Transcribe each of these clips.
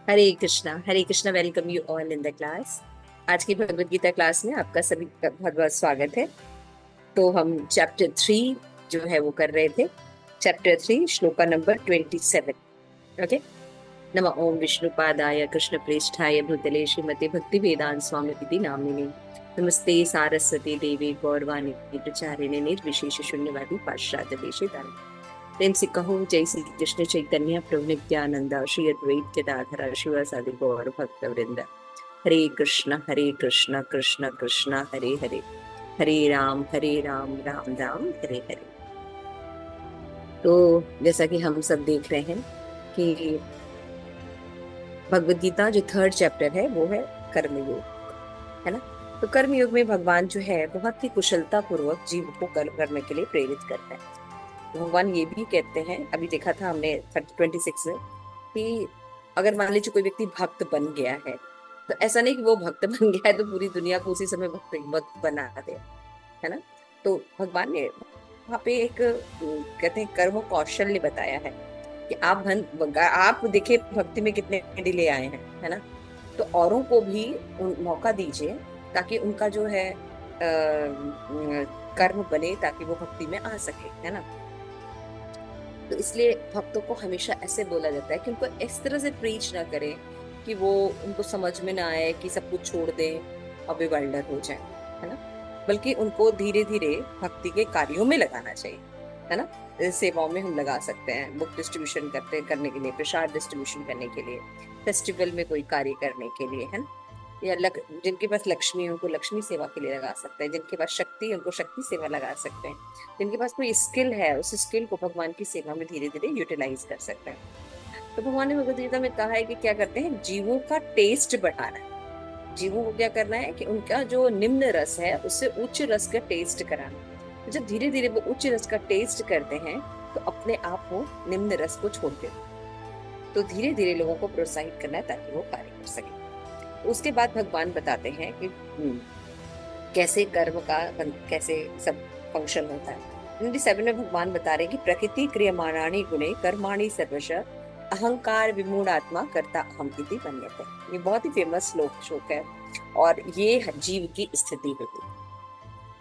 Hare Krishna. Welcome you all in the class. आज की Bhagavad Gita class में आपका सभी का बहुत बहुत स्वागत है। तो हम चैप्टर 3 जो है वो कर रहे थे। Chapter 3 shloka number 27। ओके। नमः ओम विष्णुपादाय कृष्ण प्रेष्ठाय भूतले श्रीमते भक्ति वेदांत स्वामी विधि नामिने नमस्ते सारस्वती देवी गौरवाणी प्रचारिणे निर्विशेष शून्यवादी पाश्चात्य देशीदान प्रेम से कहो जय श्री कृष्ण चैतन्य प्रभु नित्यानंद श्री अद्वैत गदाधर शिवासादि गौर भक्त वृंद। हरे कृष्ण कृष्ण कृष्ण हरे हरे, हरे राम राम राम हरे हरे। तो जैसा कि हम सब देख रहे हैं कि भगवत गीता जो थर्ड चैप्टर है वो है कर्मयोग, है ना। तो कर्मयोग में भगवान जो है बहुत ही कुशलता पूर्वक जीव को कर्म करने के लिए प्रेरित करता है। भगवान ये भी कहते हैं, अभी देखा था हमने 26 में, कि अगर मान लीजिए कोई व्यक्ति भक्त बन गया है तो ऐसा नहीं कि वो भक्त बन गया है तो पूरी दुनिया को उसी समय भक्त भक्त बना दे, है ना। तो भगवान ने वहां पे एक कहते हैं कर्म कौशल्य बताया है कि आप देखिए भक्ति में कितने डिले आए हैं, है ना। तो औरों को भी मौका दीजिए ताकि उनका जो है कर्म बने, ताकि वो भक्ति में आ सके, है ना। तो इसलिए भक्तों को हमेशा ऐसे बोला जाता है कि उनको इस तरह से प्रीच ना करें कि वो उनको समझ में ना आए कि सब कुछ छोड़ दें और बेवल्डर हो जाए, है ना। बल्कि उनको धीरे धीरे भक्ति के कार्यों में लगाना चाहिए, है ना। सेवाओं में हम लगा सकते हैं, बुक डिस्ट्रीब्यूशन करने के लिए, प्रसाद डिस्ट्रीब्यूशन करने के लिए, फेस्टिवल में कोई कार्य करने के लिए, है ना। या जिनके पास लक्ष्मी है उनको लक्ष्मी सेवा के लिए लगा सकते हैं, जिनके पास शक्ति है उनको शक्ति सेवा लगा सकते हैं, जिनके पास कोई स्किल है उस स्किल को भगवान की सेवा में धीरे धीरे यूटिलाइज कर सकते हैं। तो भगवान ने भगवद गीता में कहा है कि क्या करते हैं, जीवों का टेस्ट बढ़ाना है। जीवों को क्या करना है कि उनका जो निम्न रस है उससे उच्च रस का टेस्ट कराना है। तो जब धीरे धीरे वो उच्च रस का टेस्ट करते हैं तो अपने आप वो निम्न रस को छोड़ते हैं। तो धीरे धीरे लोगों को प्रोत्साहित करना है ताकि वो कार्य कर सके। उसके बाद भगवान बताते हैं कि कैसे कर्म का कैसे सब फंक्शन होता है। 27 में भगवान बता रहे हैं कि प्रकृति क्रियमाणानि गुणे कर्माणि सर्वश अहंकार विमूढ़ आत्मा कर्ता अहम इति मन्यते। ये बहुत ही फेमस श्लोक है और ये जीव की स्थिति होती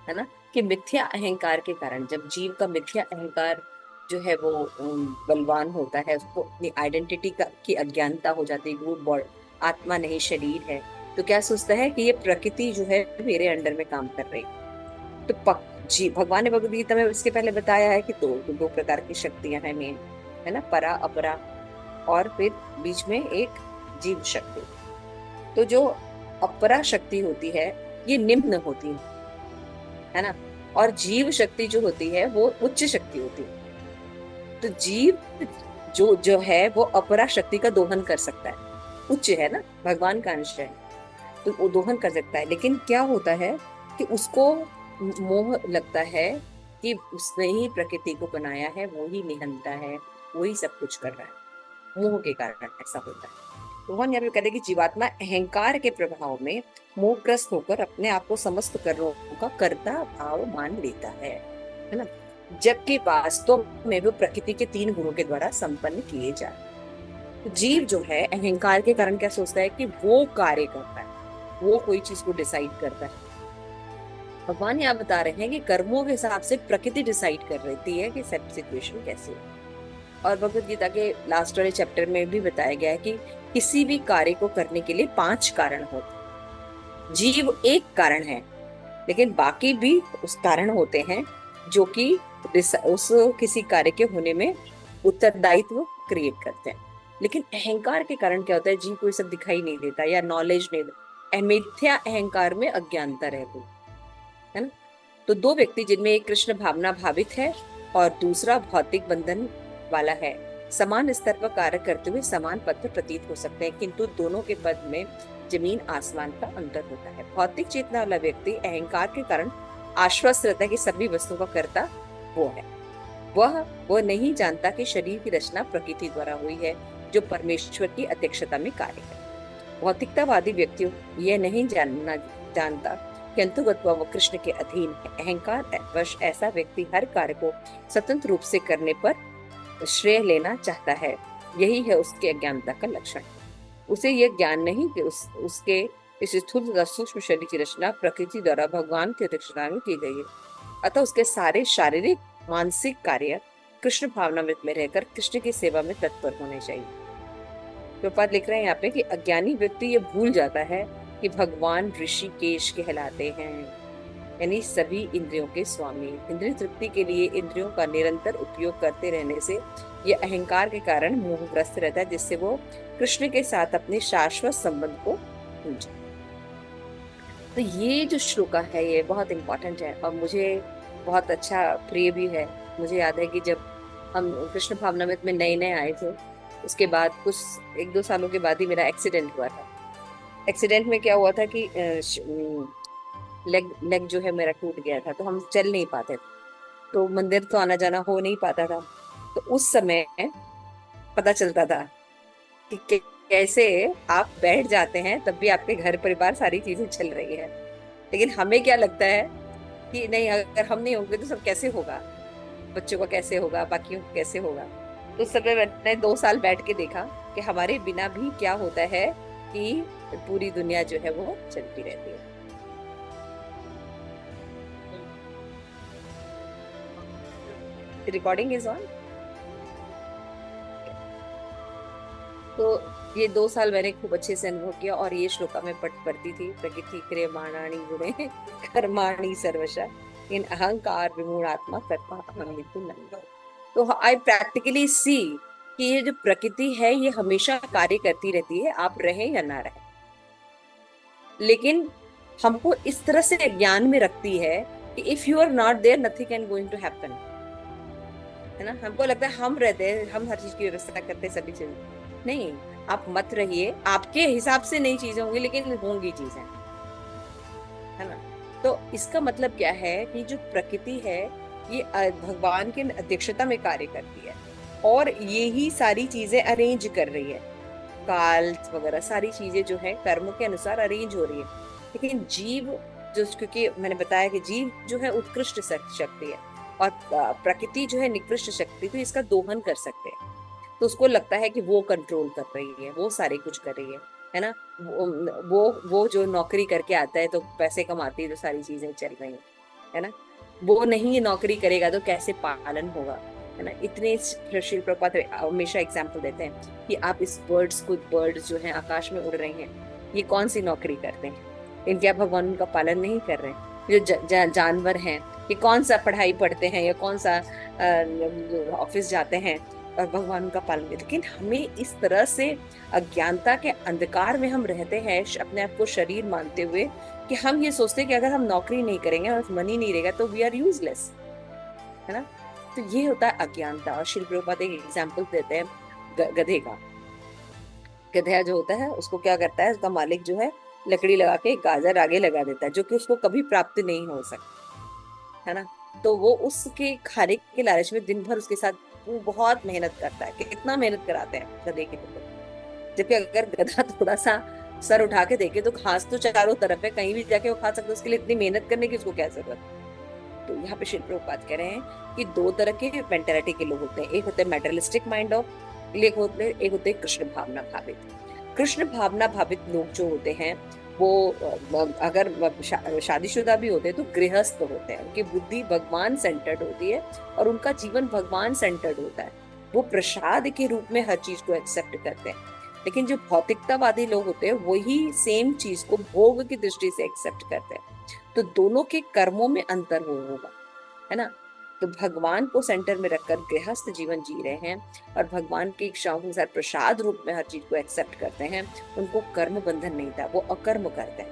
है ना, कि मिथ्या अहंकार के कारण जब जीव का मिथ्या अहंकार जो है वो बलवान होता है, उसको अपनी आइडेंटिटी की अज्ञानता हो जाती है, वो आत्मा नहीं शरीर है, तो क्या सोचता है कि ये प्रकृति जो है मेरे अंडर में काम कर रही है। तो जी भगवान ने भगवद गीता में इसके पहले बताया है कि दो प्रकार की शक्तियां हैं मेन, है ना, परा अपरा, और फिर बीच में एक जीव शक्ति। तो जो अपरा शक्ति होती है ये निम्न होती है ना, और जीव शक्ति जो होती है वो उच्च शक्ति होती है। तो जीव जो जो है वो अपरा शक्ति का दोहन कर सकता है, उच्च है ना, भगवान का अंश है, तो वो दोहन कर सकता है। लेकिन क्या होता है कि उसको मोह लगता है कि उसने ही प्रकृति को बनाया है, वो ही निहंता है, वो ही सब कुछ कर रहा है। मोह के कारण ऐसा होता है। तो भगवान यहाँ पे कहते हैं कि जीवात्मा अहंकार के प्रभाव में मोहग्रस्त होकर अपने आप को समस्त कर्मों का कर्ता भाव मान लेता है ना, जबकि वास्तव में वो प्रकृति के 3 गुणों के द्वारा संपन्न किए जाते हैं। तो जीव जो है अहंकार के कारण क्या सोचता है कि वो कार्य करता है, वो कोई चीज को डिसाइड करता है। भगवान यहाँ बता रहे हैं कि कर्मों के हिसाब से प्रकृति डिसाइड कर रहती है कि सब सिचुएशन कैसे है। और भगवत गीता के लास्ट वाले चैप्टर में भी बताया गया है कि किसी भी कार्य को करने के लिए 5 कारण होते हैं। जीव एक कारण है, लेकिन बाकी भी उस कारण होते हैं जो कि उस किसी कार्य के होने में उत्तरदायित्व क्रिएट करते हैं। लेकिन अहंकार के कारण क्या होता है, जीव को ये सब दिखाई नहीं देता या नॉलेज नहीं, मिथ्या अहंकार में अज्ञानता रहती है ना। तो 2 व्यक्ति जिनमें एक कृष्ण भावना भावित है और दूसरा भौतिक बंधन वाला है, समान स्तर पर कार्य करते हुए समान पद पर प्रतीत हो सकते हैं, किंतु दोनों के पद में जमीन आसमान का अंतर होता है। भौतिक चेतना वाला व्यक्ति अहंकार के कारण आश्वस्त रहता है कि सभी वस्तुओं का कर्ता वो है। वह नहीं जानता कि शरीर की रचना प्रकृति द्वारा हुई है जो परमेश्वर की अध्यक्षता में कार्य है। भौतिकतावादी व्यक्ति यह नहीं जानता कि अंतुगत वह कृष्ण के अधीन है। अहंकार वश ऐसा व्यक्ति हर कार्य को स्वतंत्र रूप से करने पर श्रेय लेना चाहता है, यही है उसके अज्ञानता का लक्षण। उसे यह ज्ञान नहीं कि उसके इस स्थूल तथा सूक्ष्म शरीर की रचना प्रकृति द्वारा भगवान की अध्यक्षता में की गई है। अतः उसके सारे शारीरिक मानसिक कार्य कृष्ण भावनामृत में रहकर कृष्ण की सेवा में तत्पर होने चाहिए। प्रभुपाद लिख रहे हैं यहाँ पे कि अज्ञानी व्यक्ति ये भूल जाता है कि भगवान ऋषिकेश कहलाते हैं, यानी सभी इंद्रियों के स्वामी। इंद्रिय तृप्ति के लिए इंद्रियों का निरंतर उपयोग करते रहने से ये अहंकार के कारण मोहग्रस्त रहता है, जिससे वो कृष्ण के साथ अपने शाश्वत संबंध को भूल जाए। तो ये जो श्लोका है ये बहुत इंपॉर्टेंट है और मुझे बहुत अच्छा प्रिय भी है। मुझे याद है कि जब हम कृष्ण भावनामृत में नए नए आए थे, उसके बाद कुछ 1-2 सालों के बाद ही मेरा एक्सीडेंट हुआ था। एक्सीडेंट में क्या हुआ था कि लेग लेग जो है मेरा टूट गया था, तो हम चल नहीं पाते थे, तो मंदिर तो आना जाना हो नहीं पाता था। तो उस समय पता चलता था कि कैसे आप बैठ जाते हैं तब भी आपके घर परिवार सारी चीजें चल रही है। लेकिन हमें क्या लगता है कि नहीं, अगर हम नहीं होंगे तो सब कैसे होगा, बच्चों का कैसे होगा, बाकियों का कैसे होगा। तो उस समय मैंने 2 साल बैठ के देखा कि हमारे बिना भी क्या होता है कि पूरी दुनिया जो है वो चलती रहती है। Recording is on. तो ये 2 साल मैंने खूब अच्छे से अनुभव किया और ये श्लोका में पठ पढ़ती थी, प्रकृति क्रियमाणानि गुणे कर्माणि सर्वशः इन अहंकार विमूढ़ात्मा कर्ता अहमिति नंद। तो आई प्रैक्टिकली सी कि ये जो प्रकृति है ये हमेशा कार्य करती रहती है, आप रहे या ना रहे। लेकिन हमको इस तरह से ज्ञान में रखती है कि if you are not there nothing can going to happen, है ना। हमको लगता है हम रहते हैं, हम हर चीज की व्यवस्था करते हैं, सभी चीज नहीं। आप मत रहिए, आपके हिसाब से नई चीजें होंगी लेकिन होंगी चीजें, है ना। तो इसका मतलब क्या है कि जो प्रकृति है ये भगवान के अध्यक्षता में कार्य करती है और यही सारी चीजें अरेंज कर रही है। काल वगैरह सारी चीजें जो है कर्म के अनुसार अरेंज हो रही है। लेकिन जीव जो, क्योंकि मैंने बताया कि जीव जो है उत्कृष्ट शक्ति है और प्रकृति जो है निकृष्ट शक्ति, तो इसका दोहन कर सकते हैं। तो उसको लगता है कि वो कंट्रोल कर रही है, वो सारी कुछ कर रही है ना। वो जो नौकरी करके आता है तो पैसे कमाती है तो सारी चीजें चल रही है ना। वो नहीं नौकरी करेगा तो कैसे पालन होगा, है ना। इतने शिल प्रपात हमेशा एग्जाम्पल देते हैं कि आप इस बर्ड्स जो हैं आकाश में उड़ रहे हैं, ये कौन सी नौकरी करते हैं, इनके आप भगवान उनका पालन नहीं कर रहे हैं। जो जानवर हैं ये कौन सा पढ़ाई पढ़ते हैं या कौन सा ऑफिस जाते हैं और भगवान उनका पालन करते। लेकिन हमें इस तरह से अज्ञानता के अंधकार में हम रहते हैं, अपने आप को शरीर मानते हुए कि हम ये सोचते हैं कि अगर हम नौकरी नहीं करेंगे और मनी नहीं रहेगा तो वी आर यूजलेस, है ना। तो ये होता है अज्ञानता। और शिल प्रभुपाद एक एग्जाम्पल देते हैं गधे का। गधा जो होता है उसको क्या करता है, उसका मालिक जो है लकड़ी लगा के गाजर आगे लगा देता है जो कि उसको कभी प्राप्त नहीं हो सकता, है ना। तो वो उसके खाने के लालच में दिन भर उसके साथ वो बहुत मेहनत करता है। कितना मेहनत कराते हैं गधे के ऊपर, जबकि अगर गधा थोड़ा सा सर उठा के देखे तो घास तो चारों तरफ है, कहीं भी जाके वो खा सकता है, उसके लिए इतनी मेहनत करने की उसको क्या जरूरत है। तो यहाँ पे शिल प्रभुपाद कह रहे हैं कि 2 तरह के मेंटेलिटी के लोग होते हैं। एक होते हैं मेटेरियलिस्टिक माइंड ऑफ, एक होते हैं कृष्ण भावना भावित। कृष्ण भावना भावित लोग जो होते हैं वो अगर शादीशुदा भी होते हैं तो गृहस्थ होते हैं, उनकी बुद्धि भगवान सेंटर्ड होती है और उनका जीवन भगवान सेंटर्ड होता है। वो प्रसाद के रूप में हर चीज को एक्सेप्ट करते हैं। लेकिन जो भौतिकतावादी लोग होते हैं वही सेम चीज को भोग की दृष्टि से एक्सेप्ट करते हैं। तो दोनों के कर्मों में अंतर होगा, है ना। तो भगवान को सेंटर में रखकर गृहस्थ जीवन जी रहे हैं और भगवान की इच्छाओं के साथ प्रसाद रूप में हर चीज को एक्सेप्ट करते हैं, उनको कर्म बंधन नहीं था, वो अकर्म करते हैं,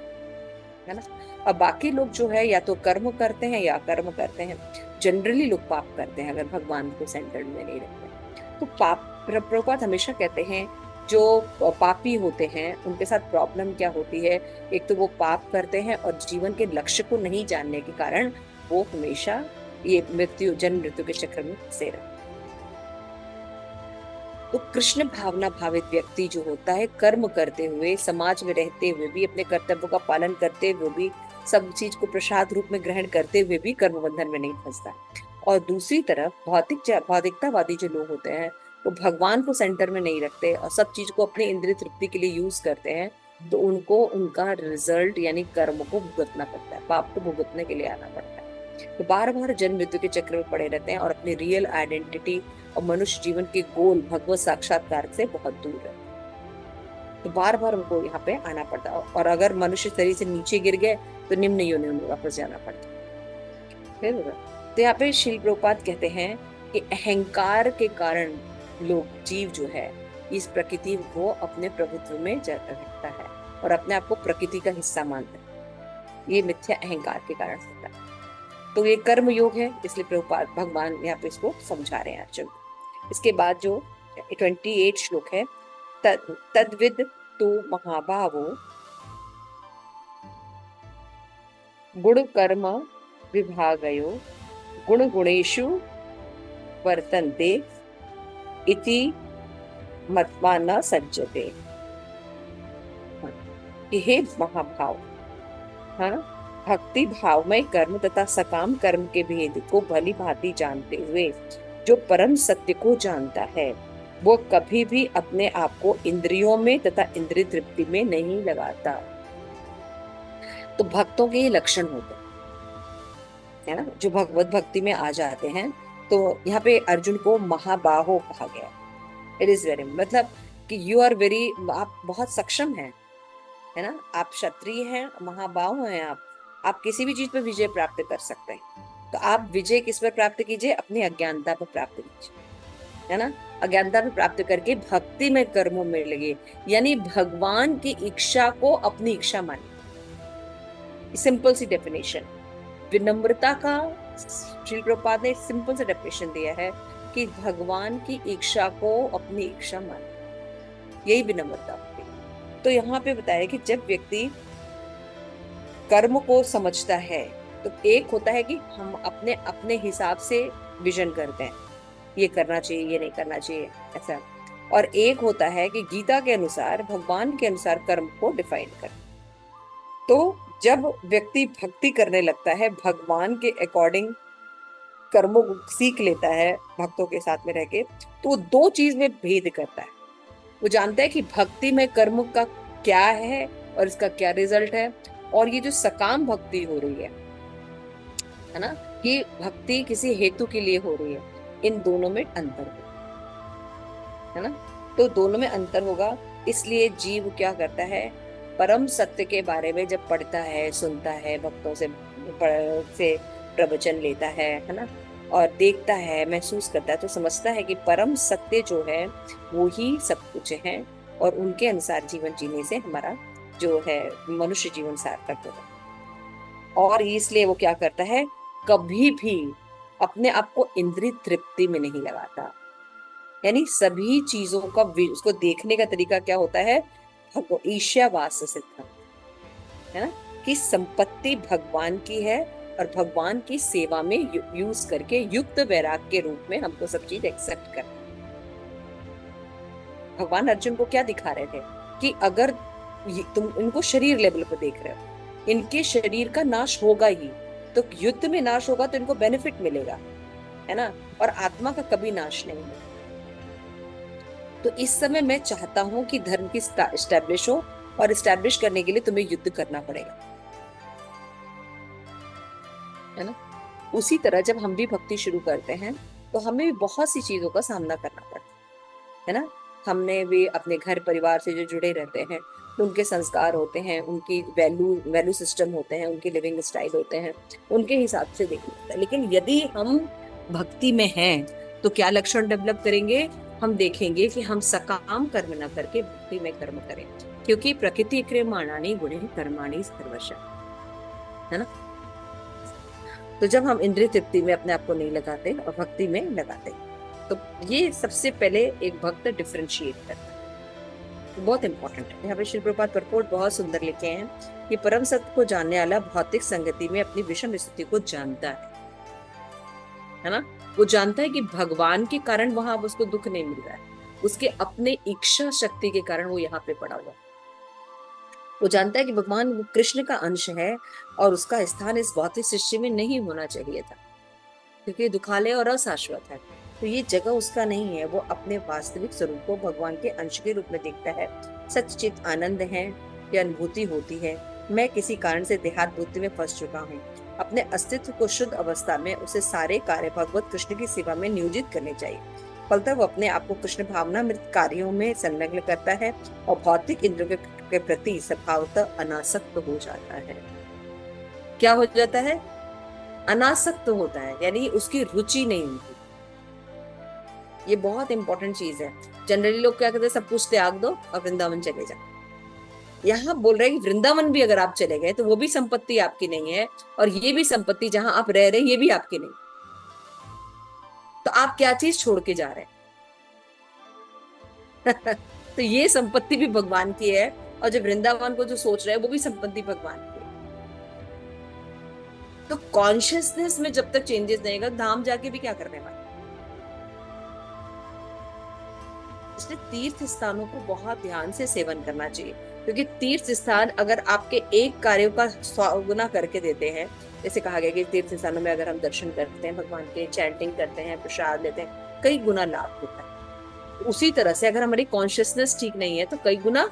है ना। अब बाकी लोग जो है या तो कर्म करते हैं या अकर्म करते हैं। जनरली लोग पाप करते हैं अगर भगवान को सेंटर में नहीं रखते। तो पाप, प्रभुपाद हमेशा कहते हैं जो पापी होते हैं उनके साथ प्रॉब्लम क्या होती है, एक तो वो पाप करते हैं और जीवन के लक्ष्य को नहीं जानने के कारण वो हमेशा ये जन्म मृत्यु के चक्र में फंसे रहते। तो कृष्ण भावना भावित व्यक्ति जो होता है कर्म करते हुए, समाज में रहते हुए भी, अपने कर्तव्यों का पालन करते हुए भी, सब चीज को प्रसाद रूप में ग्रहण करते हुए भी कर्म बंधन में नहीं फंसता। और दूसरी तरफ भौतिकतावादी जो लोग होते हैं तो भगवान को सेंटर में नहीं रखते और सब चीज को अपनी इंद्रिय तृप्ति के लिए यूज करते हैं, तो उनको उनका रिजल्ट यानी कर्म को भुगतना पड़ता है, पाप को भुगतने के लिए आना पड़ता है। तो बार बार जन्म मृत्यु के चक्र में पड़े रहते हैं और अपनी रियल आइडेंटिटी और मनुष्य जीवन के गोल भगवत साक्षात्कार से बहुत दूर है। तो बार बार उनको यहाँ पे आना पड़ता है, और अगर मनुष्य शरीर से नीचे गिर गए तो निम्न योनि में वापस जाना पड़ता है। फिर तो यहाँ पे श्रील प्रभुपाद कहते हैं कि अहंकार के कारण लोग जीव जो है इस प्रकृति को अपने प्रभुत्व में रखता है और अपने आप को प्रकृति का हिस्सा मानता है। ये मिथ्या अहंकार के कारण होता है। तो ये कर्म योग है, इसलिए प्रभुपाद भगवान यहाँ पे इसको समझा रहे हैं अर्जुन। इसके बाद जो 28 श्लोक है, तद्विद तु महाभावो गुण कर्म विभागयो गुण गुणेषु वर्तन्ते इति मत्वा न सज्जते। हे महाभाव, हाँ, भक्ति भावमय कर्म तथा सकाम कर्म के भेद को भली भांति जानते हुए जो परम सत्य को जानता है वो कभी भी अपने आप को इंद्रियों में तथा इंद्रिय तृप्ति में नहीं लगाता। तो भक्तों के ये लक्षण होते हैं ना, जो भगवत भक्ति में आ जाते हैं। तो यहाँ पे अर्जुन को महाबाहो कहा गया। इट इज वेरी, मतलब कि यू आर वेरी, आप बहुत सक्षम हैं, है ना, आप क्षत्रिय हैं, महाबाहो हैं, आप किसी भी चीज पर विजय प्राप्त कर सकते हैं। तो आप विजय किस पर प्राप्त कीजिए? अपनी अज्ञानता पर प्राप्त कीजिए, है ना। अज्ञानता पर प्राप्त करके भक्ति में कर्मों में लगे, यानी भगवान की इच्छा को अपनी इच्छा मानिए। सिंपल सी डेफिनेशन विनम्रता का श्रील प्रभुपाद ने सिंपल सा डेफिनेशन दिया है कि भगवान की इच्छा को अपनी इच्छा मानिए, यही विनम्रता होती है। तो यहाँ पे बताया कि जब व्यक्ति कर्म को समझता है तो एक होता है कि हम अपने अपने हिसाब से विजन करते हैं, ये करना चाहिए, ये नहीं करना चाहिए, ऐसा। और एक होता है कि गीता के अनुसार, भगवान के अनुसार कर्म को डिफाइन कर। तो जब व्यक्ति भक्ति करने लगता है, भगवान के अकॉर्डिंग कर्मों को सीख लेता है भक्तों के साथ में रह के, तो वो दो चीज में भेद करता है। वो जानता है कि भक्ति में कर्म का क्या है और इसका क्या रिजल्ट है, और ये जो सकाम भक्ति हो रही है ना, ये भक्ति किसी हेतु के लिए हो रही है, इन दोनों में अंतर होगा, है ना। तो दोनों में अंतर होगा, इसलिए जीव क्या करता है, परम सत्य के बारे में जब पढ़ता है, सुनता है, भक्तों से प्रवचन लेता है ना, और देखता है, महसूस करता है, तो समझता है कि परम सत्य जो है वो ही सब कुछ है, और उनके अनुसार जीवन जीने से हमारा जो है मनुष्य जीवन सार्थक होगा। और इसलिए वो क्या करता है, कभी भी अपने आप को इंद्रिय तृप्ति में नहीं लगाता। यानी सभी चीजों का उसको देखने का तरीका क्या होता है, ईर्ष्यावास से सिद्ध, है ना, कि संपत्ति भगवान की है और भगवान की सेवा में यूज करके युक्त वैराग के रूप में हमको सब चीज एक्सेप्ट कर। भगवान अर्जुन को क्या दिखा रहे थे कि अगर तुम इनको शरीर लेवल पर देख रहे हो, इनके शरीर का नाश होगा ही, तो युद्ध में नाश होगा तो इनको बेनिफिट मिलेगा, है ना, और आत्मा का कभी नाश नहीं होगा। तो इस समय मैं चाहता हूं कि धर्म की एस्टैब्लिश हो, और एस्टैब्लिश करने के लिए तुम्हें युद्ध करना पड़ेगा, है ना। उसी तरह जब हम भी भक्ति शुरू करते हैं तो हमें भी बहुत सी चीजों का सामना करना पड़ता है ना। हमने भी अपने घर परिवार से जो जुड़े रहते हैं, तो उनके संस्कार होते हैं, उनकी वैल्यू सिस्टम होते हैं, उनके लिविंग स्टाइल होते हैं, उनके हिसाब से देखना होता है। लेकिन यदि हम भक्ति में हैं तो क्या लक्षण डेवलप करेंगे, हम देखेंगे कि हम सकाम कर्म न करके भक्ति में कर्म करें, क्योंकि प्रकृति क्रियमाणानि गुणे कर्माणि सर्वशः, है ना। तो जब हम इंद्रिय तृप्ति में अपने आप को नहीं लगाते और भक्ति में लगाते, तो ये सबसे पहले एक भक्त डिफरेंशिएट करता है, तो बहुत इंपॉर्टेंट है। यहाँ पे श्री प्रभुपाद परपोर्ट बहुत सुंदर लिखे हैं कि परम सत्य को जानने वाला भौतिक संगति में अपनी विषम स्थिति को जानता है ना। वो जानता है कि भगवान के कारण वहां अब उसको दुख नहीं मिल रहा है, उसके अपने इच्छा शक्ति के कारण वो यहाँ पे पड़ा हुआ। वो जानता है कि भगवान वो कृष्ण का अंश है और उसका स्थान इस भौतिक सृष्टि में नहीं होना चाहिए था, क्योंकि दुखालय और अशाश्वत है। तो ये जगह उसका नहीं है, वो अपने वास्तविक स्वरूप को भगवान के अंश के रूप में देखता है। सच्चित आनंद है, ये अनुभूति होती है। मैं किसी कारण से देहात बुद्धि में फंस चुका हूँ। अपने अस्तित्व को शुद्ध अवस्था में उसे सारे कार्य भगवत कृष्ण की सेवा में नियोजित करने चाहिए। फलतः वो अपने आप को कृष्ण भावनामृत कार्यों में संलग्न करता है और भौतिक इंद्रियों के प्रति स्वभावतः अनासक्त हो जाता है। क्या हो जाता है? अनासक्त होता है, यानी उसकी रुचि नहीं होती। ये बहुत इंपॉर्टेंट चीज है। जनरली लोग क्या कहते हैं, सब कुछ त्याग दो और वृंदावन चले जाओ। यहाँ बोल रहे हैं कि वृंदावन भी अगर आप चले गए तो वो भी संपत्ति आपकी नहीं है, और ये भी संपत्ति जहां आप रह रहे हैं ये भी आपकी नहीं। तो आप क्या चीज छोड़ के जा रहे हैं? तो ये संपत्ति भी भगवान की है, और जो वृंदावन को जो सोच रहे हैं वो भी संपत्ति भगवान की है। तो कॉन्शियसनेस में जब तक चेंजेस नहीं आएगा, धाम जाके भी क्या करने वाले। इसलिए तीर्थ स्थानों को बहुत ध्यान से सेवन करना चाहिए, क्योंकि तीर्थ स्थान अगर आपके एक कार्यों का 100 गुना करके देते हैं, जैसे कहा गया कि तीर्थ स्थानों में अगर हम दर्शन करते हैं भगवान के, चैंटिंग करते हैं, प्रसाद लेते हैं, कई गुना लाभ होता है। तो उसी तरह से अगर हमारी कॉन्शियसनेस ठीक नहीं है तो कई गुना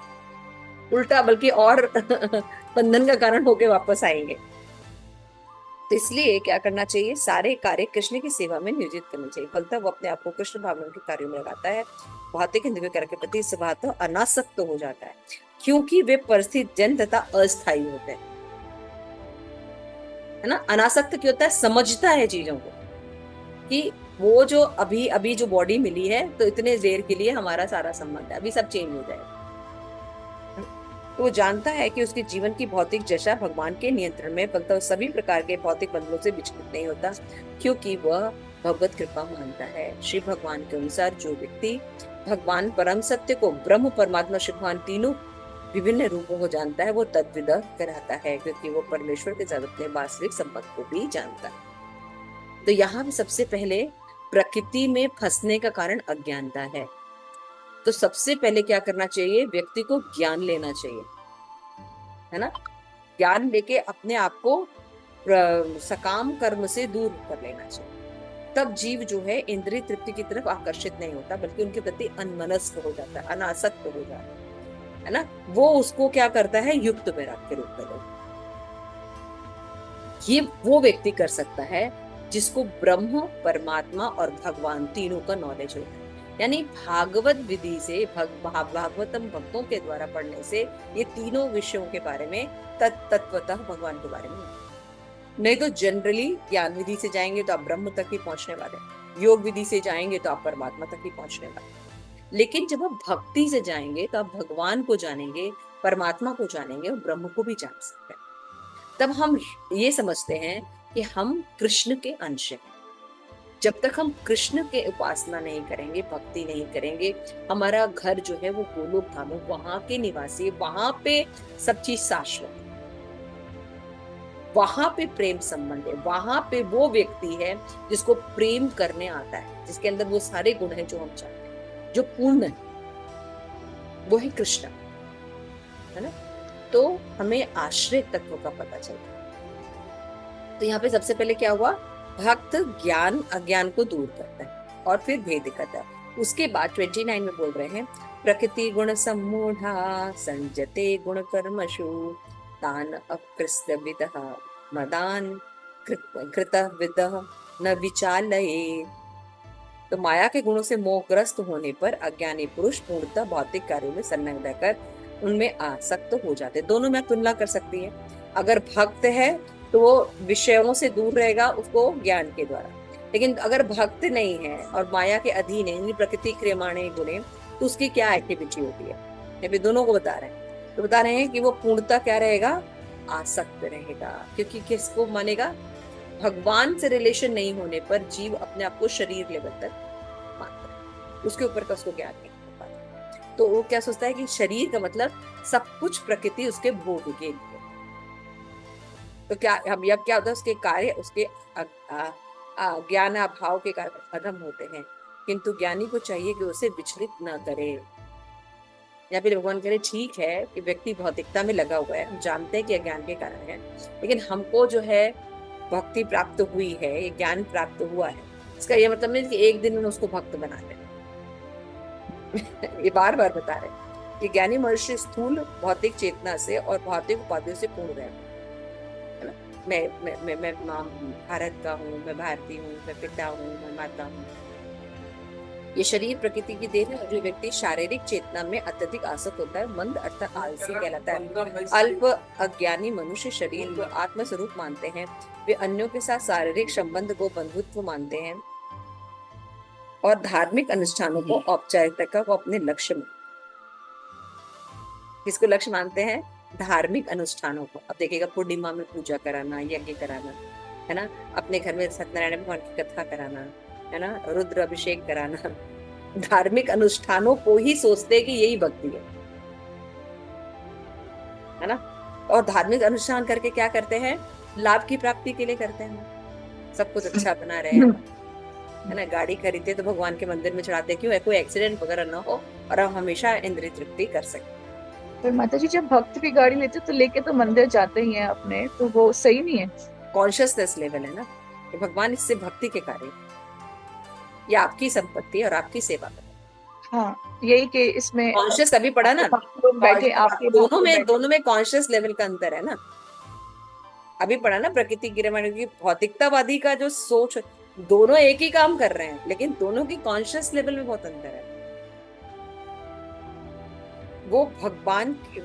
उल्टा, बल्कि और बंधन का कारण होके वापस आएंगे। तो इसलिए क्या करना चाहिए, सारे कार्य कृष्ण की सेवा में नियोजित करने चाहिए। फलतः वो अपने आप को कृष्ण भावना के कार्यों में लगाता है। भौतिक इंद्रिय कार्य के प्रति स्वभावतः अनासक्त हो जाता है, क्योंकि वे परिस्थिति जन तथा अस्थायी होते हैं। है ना? अनासक्त क्यों होता है? समझता है चीजों को कि वो जो अभी अभी जो बॉडी मिली है तो इतने देर के लिए हमारा सारा संबंध है, अभी सब चेंज हो जाएगा। तो वो जानता है कि उसके जीवन की भौतिक दशा भगवान के नियंत्रण में, फलतः सभी प्रकार के भौतिक बंधनों से विचलित नहीं होता, क्योंकि वह भगवत कृपा मानता है। श्री भगवान के अनुसार जो व्यक्ति भगवान परम सत्य को, ब्रह्म परमात्मा श्री भगवान तीनों विभिन्न रूपों को जानता है, वो तद्विद कहलाता है, क्योंकि वो परमेश्वर के साथ अपने वास्तविक संबंध को भी जानता है। तो यहाँ भी सबसे पहले प्रकृति में फंसने का कारण अज्ञानता है। तो सबसे पहले क्या करना चाहिए, व्यक्ति को ज्ञान लेना चाहिए, है ना? ज्ञान लेके अपने आप को सकाम कर्म से दूर कर लेना चाहिए। तब जीव जो है इंद्रिय तृप्ति की तरफ आकर्षित नहीं होता, बल्कि उनके प्रति अनमनस्क हो जाता है, अनासक्त हो जाता है ना? वो उसको क्या करता है, युक्त वैराग्य के रूप में। ये वो व्यक्ति कर सकता है जिसको ब्रह्म, परमात्मा और भगवान तीनों का नॉलेज होता है। यानी भागवत विधि से, भागवतम भक्तों के द्वारा पढ़ने से ये तीनों विषयों के बारे में तत्वतः भगवान के बारे में। नहीं तो जनरली ज्ञान विधि से जाएंगे तो आप ब्रह्म तक ही पहुंचने वाले, योग विधि से जाएंगे तो आप परमात्मा तक ही पहुंचने वाले। लेकिन जब आप भक्ति से जाएंगे तो आप भगवान को जानेंगे, परमात्मा को जानेंगे और ब्रह्म को भी जान सकते हैं। तब हम ये समझते हैं कि हम कृष्ण के अंश हैं। जब तक हम कृष्ण के उपासना नहीं करेंगे, भक्ति नहीं करेंगे, हमारा घर जो है वो गोलोक धाम, वहां के निवासी, वहां पे सब चीज शाश्वत, वहां पे प्रेम संबंध है, वहां पे वो व्यक्ति है जिसको प्रेम करने आता है, जिसके अंदर वो सारे गुण हैं जो हम चाहते हैं, जो पूर्ण है, वो है कृष्ण, है ना? तो हमें आश्रय तत्व का पता चलता है। तो यहाँ पे सबसे पहले क्या हुआ, भक्त ज्ञान अज्ञान को दूर करता है और फिर भेद करता है। उसके बाद 29 में बोल रहे हैं, प्रकृति गुण सम्मूढ़ा संजते गुण कर्मशु तान अकृष्टविदः मदान कृतविदः न विचालये। तो माया के गुणों से मोहग्रस्त होने पर अज्ञानी पुरुष पूर्णतः भौतिक कार्यों में संलग्न रहकर उनमें आसक्त हो जाते। दोनों में तुलना कर सकती है। अगर भक्त है तो वो विषयों से दूर रहेगा उसको ज्ञान के द्वारा, लेकिन अगर भक्त नहीं है और माया के अधीन है, प्रकृति क्रियमाणे गुणे, तो उसकी क्या एक्टिविटी होती है, ये भी दोनों को बता रहे हैं। तो बता रहे हैं कि वो पूर्णतः क्या रहेगा, आसक्त रहेगा। क्योंकि किसको मानेगा, भगवान से रिलेशन नहीं होने पर जीव अपने आप को शरीर लेवल तक मानता है, उसके ऊपर का उसको ज्ञान नहीं हो पाता। तो वो क्या सोचता है कि शरीर का मतलब सब कुछ प्रकृति उसके भोग के लिए। तो क्या हम अब क्या होता है, उसके कार्य उसके ज्ञान अभाव के कारण अधम होते हैं, किंतु ज्ञानी को चाहिए कि उसे विचलित ना करे। या फिर भगवान कह रहे ठीक है कि व्यक्ति भौतिकता में लगा हुआ है, हम जानते हैं कि अज्ञान के कारण है, लेकिन हमको जो है भक्ति प्राप्त हुई है, ये ज्ञान प्राप्त हुआ है, इसका ये मतलब नहीं कि एक दिन में उसको भक्त बना ले। ये बार बार बता रहे हैं कि ज्ञानी मनुष्य स्थूल भौतिक चेतना से और भौतिक उपाधियों से पूर्ण रहे, है ना। मैं माँ भारत का हूँ, मैं भारतीय हूँ, मैं पिता हूँ, मैं माता हूँ। ये शरीर प्रकृति की देन है। जो व्यक्ति शारीरिक चेतना में अत्यधिक आसक्त होता है मंद अर्थात आलसी कहलाता है। अल्प अज्ञानी मनुष्य शरीर को आत्म स्वरूप मानते हैं। वे अन्यों के साथ शारीरिक संबंध को बंधुत्व मानते हैं और धार्मिक अनुष्ठानों को औपचारिकता को अपने लक्ष्य में, किसको लक्ष्य मानते हैं? धार्मिक अनुष्ठानों को। अब देखिएगा पूर्णिमा में पूजा कराना, यज्ञ कराना, है ना, अपने घर में सत्यनारायण भगवान की कथा कराना, है ना, रुद्र अभिषेक कराना, धार्मिक अनुष्ठानों को ही सोचते हैं कि यही भक्ति है ना। और धार्मिक अनुष्ठान करके क्या करते हैं? लाभ की प्राप्ति के लिए करते हैं, सब कुछ अच्छा बना रहे हैं, है ना। गाड़ी खरीदते तो भगवान के मंदिर में चढ़ाते, क्यों है? कोई एक्सीडेंट वगैरह ना हो और हम हमेशा इंद्रिय तृप्ति कर सके। पर माता जी जब भक्त भी गाड़ी लेते तो लेके तो मंदिर जाते ही हैं अपने, तो वो सही नहीं है? कॉन्शियसनेस लेवल है ना कि भगवान इससे भक्ति के कार्य, ये आपकी संपत्ति और आपकी सेवा कर। हाँ, यही कि इसमें कॉन्शियस अभी पढ़ा ना, आपके भक्त लोग बैठे, आपके भक्त बैठे। दोनों में कॉन्शियस लेवल का अंतर है ना। अभी पढ़ा ना प्रकृति गिरमण की भौतिकतावादी का जो सोच, दोनों एक ही काम कर रहे हैं लेकिन दोनों की कॉन्शियस लेवल में बहुत अंतर है। वो भगवान की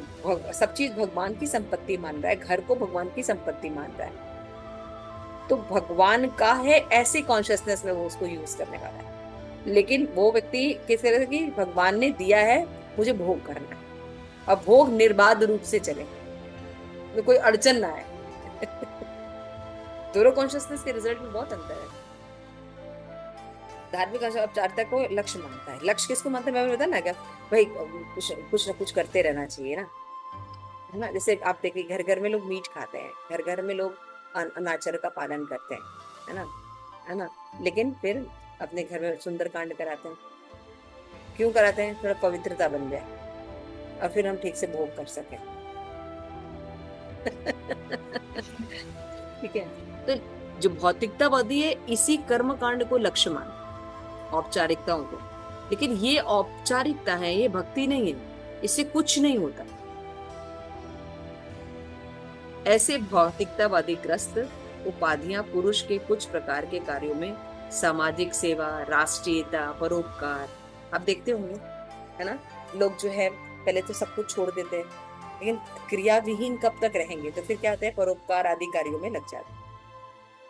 सब चीज भगवान की संपत्ति मान रहा है, घर को भगवान की संपत्ति मान रहा है, तो भगवान का है ऐसी कॉन्शियसनेस में वो उसको यूज करने वाला है। लेकिन वो व्यक्ति किस तरह की, भगवान ने दिया है मुझे भोग करना है, अब भोग निर्बाध रूप से चले, तो कोई अड़चन ना आए। दोनों कॉन्शियसनेस के रिजल्ट में बहुत अंतर है। धार्मिक औपचारिकता को लक्ष्य मानता है। लक्ष्य किसको मानता है? मैं बताया ना क्या भाई, कुछ ना कुछ करते रहना चाहिए ना, है ना। जैसे आप देखिए घर घर में लोग मीट खाते हैं, घर घर में लोग अनाचार का पालन करते हैं, है ना, है ना। लेकिन फिर अपने घर में सुंदरकांड कराते हैं, क्यों कराते हैं? थोड़ा पवित्रता बन जाए और फिर हम ठीक से भोग कर सकें। ठीक है। तो जो भौतिकतावादी है इसी कर्म कांड को लक्ष्य मान, औपचारिकताओं को, लेकिन ये औपचारिकता है, ये भक्ति नहीं है, इससे कुछ नहीं होता। ऐसे भौतिकतावादी ग्रस्त उपाधियां पुरुष के कुछ प्रकार के कार्यों में सामाजिक सेवा, राष्ट्रीयता, परोपकार, आप देखते होंगे, है ना। लोग जो है पहले तो सब कुछ छोड़ देते हैं, लेकिन क्रिया विहीन कब तक रहेंगे? तो फिर क्या होता है? परोपकार आदि कार्यों में लग जाते हैं,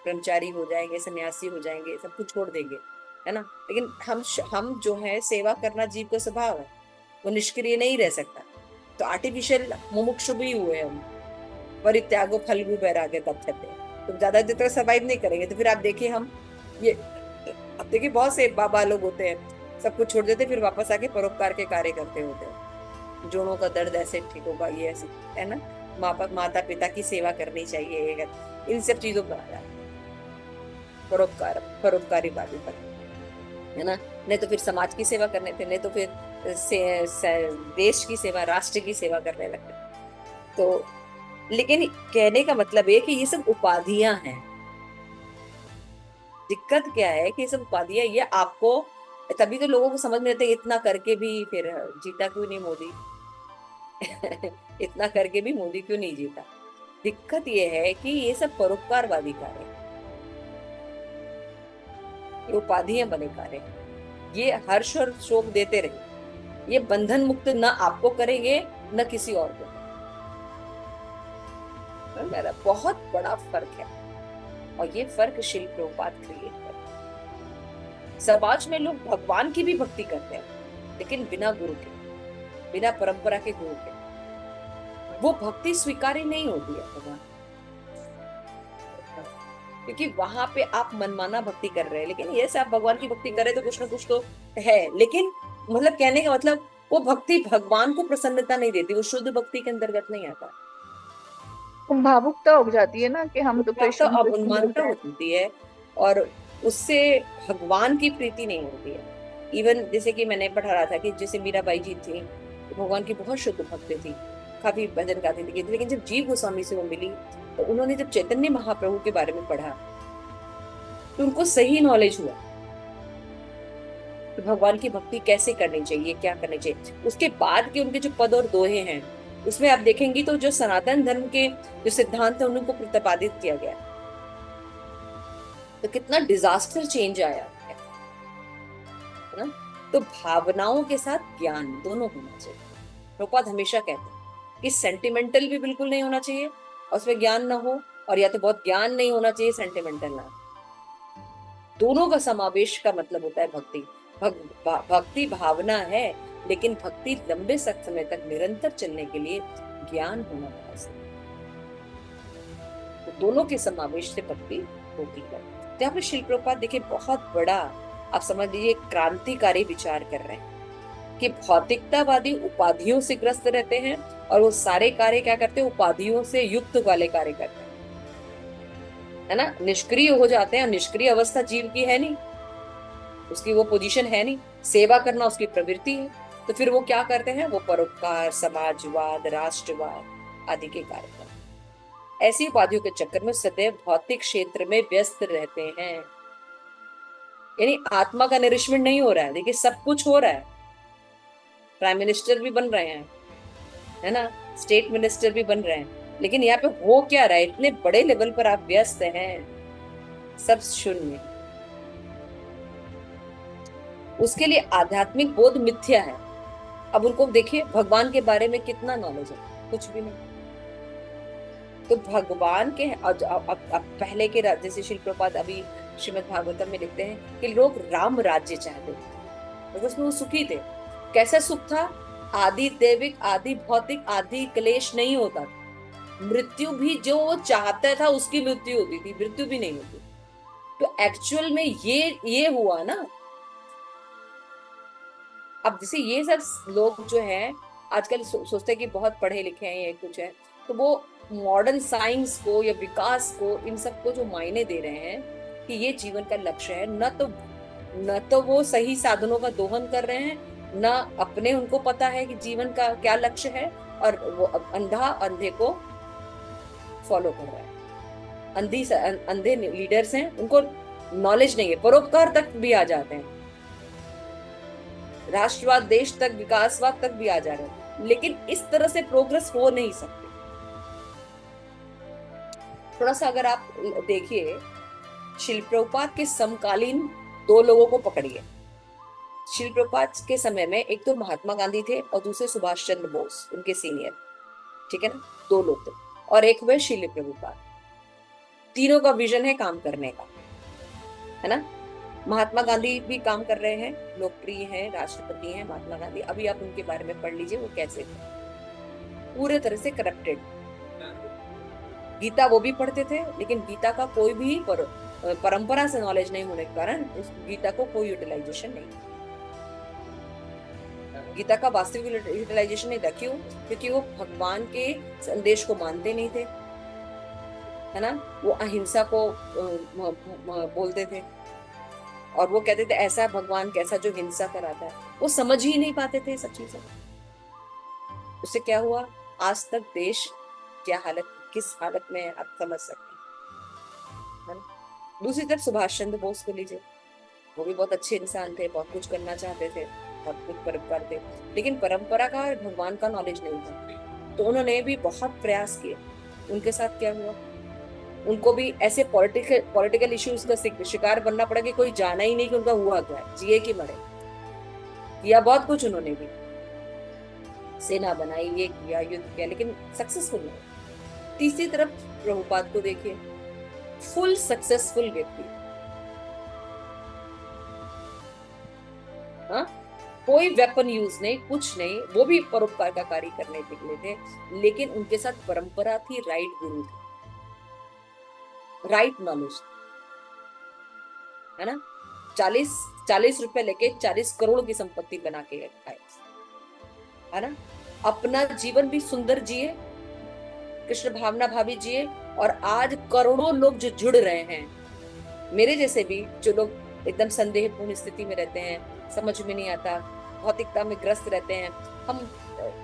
ब्रह्मचारी हो जाएंगे, सन्यासी हो जाएंगे, सब कुछ छोड़ देंगे, है ना। लेकिन हम जो है सेवा करना जीव का स्वभाव है, वो निष्क्रिय नहीं रह सकता। तो आर्टिफिशियल मुमुक्षु भी हुए हम, परित्यागो फल्गु वैराग्य कथ्यते। तो ज्यादा देर तक सर्वाइव नहीं करेंगे। तो फिर आप देखिए हम ये, अब देखिए बहुत से बाबा लोग होते हैं, सब कुछ छोड़ देते फिर वापस आके परोपकार के कार्य करते होते हैं। जोड़ों का दर्द ऐसे ठीक होगा, ये ऐसे, है ना, माता पिता की सेवा करनी चाहिए, इन सब चीजों पर परोपकार, परोपकारी बातें पर, है ना। नहीं तो फिर समाज की सेवा करने थे, नहीं तो फिर देश की सेवा, राष्ट्र की सेवा करने लगते। तो लेकिन कहने का मतलब ये कि ये सब उपाधियां हैं। दिक्कत क्या है कि ये सब उपाधियां, ये आपको, तभी तो लोगों को समझ में आता है इतना करके भी फिर जीता क्यों नहीं मोदी। इतना करके भी मोदी क्यों नहीं जीता? दिक्कत ये है कि ये सब परोपकारवादी कार्य, ये उपाधियां बने कार्य, ये हर्ष और शोक देते रहे, ये बंधन मुक्त न आपको करेंगे न किसी और को। मेरा बहुत बड़ा फर्क है, और ये फर्क शिल प्रभुपाद क्रिएट कर। समाज में लोग भगवान की भी भक्ति करते हैं लेकिन बिना गुरु के, बिना परंपरा के गुरु के, वो भक्ति स्वीकार्य नहीं होती है भगवान, क्योंकि वहां पे आप मनमाना भक्ति कर रहे हैं। लेकिन ये से आप भगवान की भक्ति कर रहे तो कुछ ना कुछ तो है, लेकिन मतलब कहने का मतलब वो भक्ति भगवान को प्रसन्नता नहीं देती, वो शुद्ध भक्ति के अंतर्गत नहीं आता। भावुकता हो जाती है ना कि हम तो तो कृष्ण अब कृष्ण उन्मादता बोलते हैं। होती है और उससे भगवान की प्रीति नहीं होती है। इवन जैसे कि मैंने पढ़ा रहा था कि जैसे मीराबाई जी थी, तो भगवान की बहुत शुद्ध भक्त थी, काफी भजन गाती थी, लेकिन जब जीव गोस्वामी से वो मिली तो उन्होंने जब चैतन्य महाप्रभु के बारे में पढ़ा तो उनको सही नॉलेज हुआ कि भगवान की भक्ति कैसे करनी चाहिए, क्या करनी चाहिए। उसके बाद के उनके जो पद और दोहे हैं उसमें आप देखेंगी तो जो सनातन धर्म के जो सिद्धांत है उनको प्रतिपादित किया गया है। तो कितना डिजास्टर चेंज आया है ना। तो भावनाओं के साथ ज्ञान दोनों होना चाहिए। प्रभुपाद हमेशा कहते हैं कि सेंटिमेंटल भी बिल्कुल नहीं होना चाहिए और उसमें ज्ञान ना हो, और या तो बहुत ज्ञान नहीं होना चाहिए, सेंटिमेंटल ना। दोनों का समावेश का मतलब होता है भक्ति। भक्ति भावना है, लेकिन भक्ति लंबे समय तक निरंतर चलने के लिए ज्ञान होना आवश्यक है। तो दोनों के समावेश से भक्ति होती है। तो यहाँ पे शिल प्रभुपाद देखिए बहुत बड़ा, आप समझ लीजिए, क्रांतिकारी विचार कर रहे हैं कि भौतिकतावादी उपाधियों से ग्रस्त रहते हैं और वो सारे कार्य क्या करते हैं, उपाधियों से युक्त वाले कार्य करते हैं, है ना। निष्क्रिय हो जाते हैं। निष्क्रिय अवस्था जीव की है नहीं, उसकी वो पोजीशन है नहीं। सेवा करना उसकी प्रवृत्ति है। तो फिर वो क्या करते हैं, वो परोपकार, समाजवाद, राष्ट्रवाद आदि के कार्य करते हैं। ऐसी उपाधियों के चक्कर में सदैव भौतिक क्षेत्र में व्यस्त रहते हैं। यानी आत्मा का नरिशमेंट नहीं हो रहा है। देखिए सब कुछ हो रहा है, प्राइम मिनिस्टर भी बन रहे हैं, है ना, स्टेट मिनिस्टर भी बन रहे हैं, लेकिन यहाँ पे हो क्या रहा है, इतने बड़े लेवल पर आप व्यस्त हैं, सब शून्य। उसके लिए आध्यात्मिक बोध मिथ्या है। अब उनको देखिए भगवान के बारे में कितना नॉलेज है, कुछ भी नहीं। तो भगवान के अब पहले के जैसे शिल प्रभुपाद अभी श्रीमद् भागवतम में लिखते हैं कि लोग राम राज्य चाहते थे, तो उसमें वो सुखी थे। कैसा सुख था, आदि दैविक, आदि भौतिक, आदि क्लेश नहीं होता था। मृत्यु भी जो वो चाहता था उसकी मृत्यु होती थी, मृत्यु भी नहीं होती। तो एक्चुअल में ये हुआ ना। अब जैसे ये सब लोग जो है आजकल सोचते हैं कि बहुत पढ़े लिखे हैं, ये कुछ है, तो वो मॉडर्न साइंस को या विकास को, इन सब को जो मायने दे रहे हैं कि ये जीवन का लक्ष्य है, न तो वो सही साधनों का दोहन कर रहे हैं, न अपने उनको पता है कि जीवन का क्या लक्ष्य है, और वो अंधा अंधे को फॉलो कर रहा है। अंधे लीडर्स हैं, उनको नॉलेज नहीं है, परोपकार तक भी आ जाते हैं, राष्ट्रवाद, देश तक, विकासवाद तक भी आ जा रहे हैं, लेकिन इस तरह से प्रोग्रेस हो नहीं सकती। थोड़ा सा अगर आप देखिए शिल प्रभुपाद के समकालीन दो लोगों को पकड़िए। शिल प्रभुपाद के समय में एक तो महात्मा गांधी थे और दूसरे सुभाष चंद्र बोस, उनके सीनियर, ठीक है ना, दो लोग थे। और एक हुए शिल प्रभुपाद। तीनों का विजन है काम करने का, है ना। महात्मा गांधी भी काम कर रहे हैं, लोकप्रिय हैं, राष्ट्रपति हैं महात्मा गांधी। अभी आप उनके बारे में पढ़ लीजिए वो कैसे थे, पूरे तरह से करप्टेड। गीता वो भी पढ़ते थे, लेकिन गीता का कोई भी परंपरा से नॉलेज नहीं होने के कारण उस गीता को कोई यूटिलाइजेशन नहीं, गीता का वास्तविक यूटिलाइजेशन नहीं था। क्यों? क्योंकि वो भगवान के संदेश को मानते नहीं थे, है ना। वो अहिंसा को बोलते थे, और वो कहते थे ऐसा भगवान कैसा जो हिंसा कराता है। वो समझ ही नहीं पाते थे सब चीजें। उससे क्या हुआ, आज तक देश क्या हालत, किस हालत में है, आप समझ सकते हैं। दूसरी तरफ सुभाष चंद्र बोस को लीजिए, वो भी बहुत अच्छे इंसान थे, बहुत कुछ करना चाहते थे, बहुत कुछ परंपरा थे, लेकिन परंपरा का और भगवान का नॉलेज नहीं था। तो उन्होंने भी बहुत प्रयास किए। उनके साथ क्या हुआ, उनको भी ऐसे पॉलिटिकल इश्यूज का शिकार बनना पड़ा कि कोई जाना ही नहीं कि उनका हुआ क्या है, जिए कि मरे। किया बहुत कुछ उन्होंने भी, सेना बनाई, ये किया, युद्ध किया, लेकिन सक्सेसफुल नहीं। तीसरी तरफ प्रभुपाद को देखिए, फुल सक्सेसफुल व्यक्ति, हाँ, कोई वेपन यूज नहीं, कुछ नहीं, वो भी परोपकार का कार्य करने के लिए थे, लेकिन उनके साथ परंपरा थी, राइट गुरु थे, राइट नॉलेज, है ना। 40 रुपए लेके 40 करोड़ की संपत्ति बना के आए, है ना। अपना जीवन भी सुंदर जिए, कृष्ण भावना भावी जिए, और आज करोड़ों लोग जो जुड़ रहे हैं, मेरे जैसे भी जो लोग एकदम संदेहपूर्ण स्थिति में रहते हैं, समझ में नहीं आता, भौतिकता में ग्रस्त रहते हैं, हम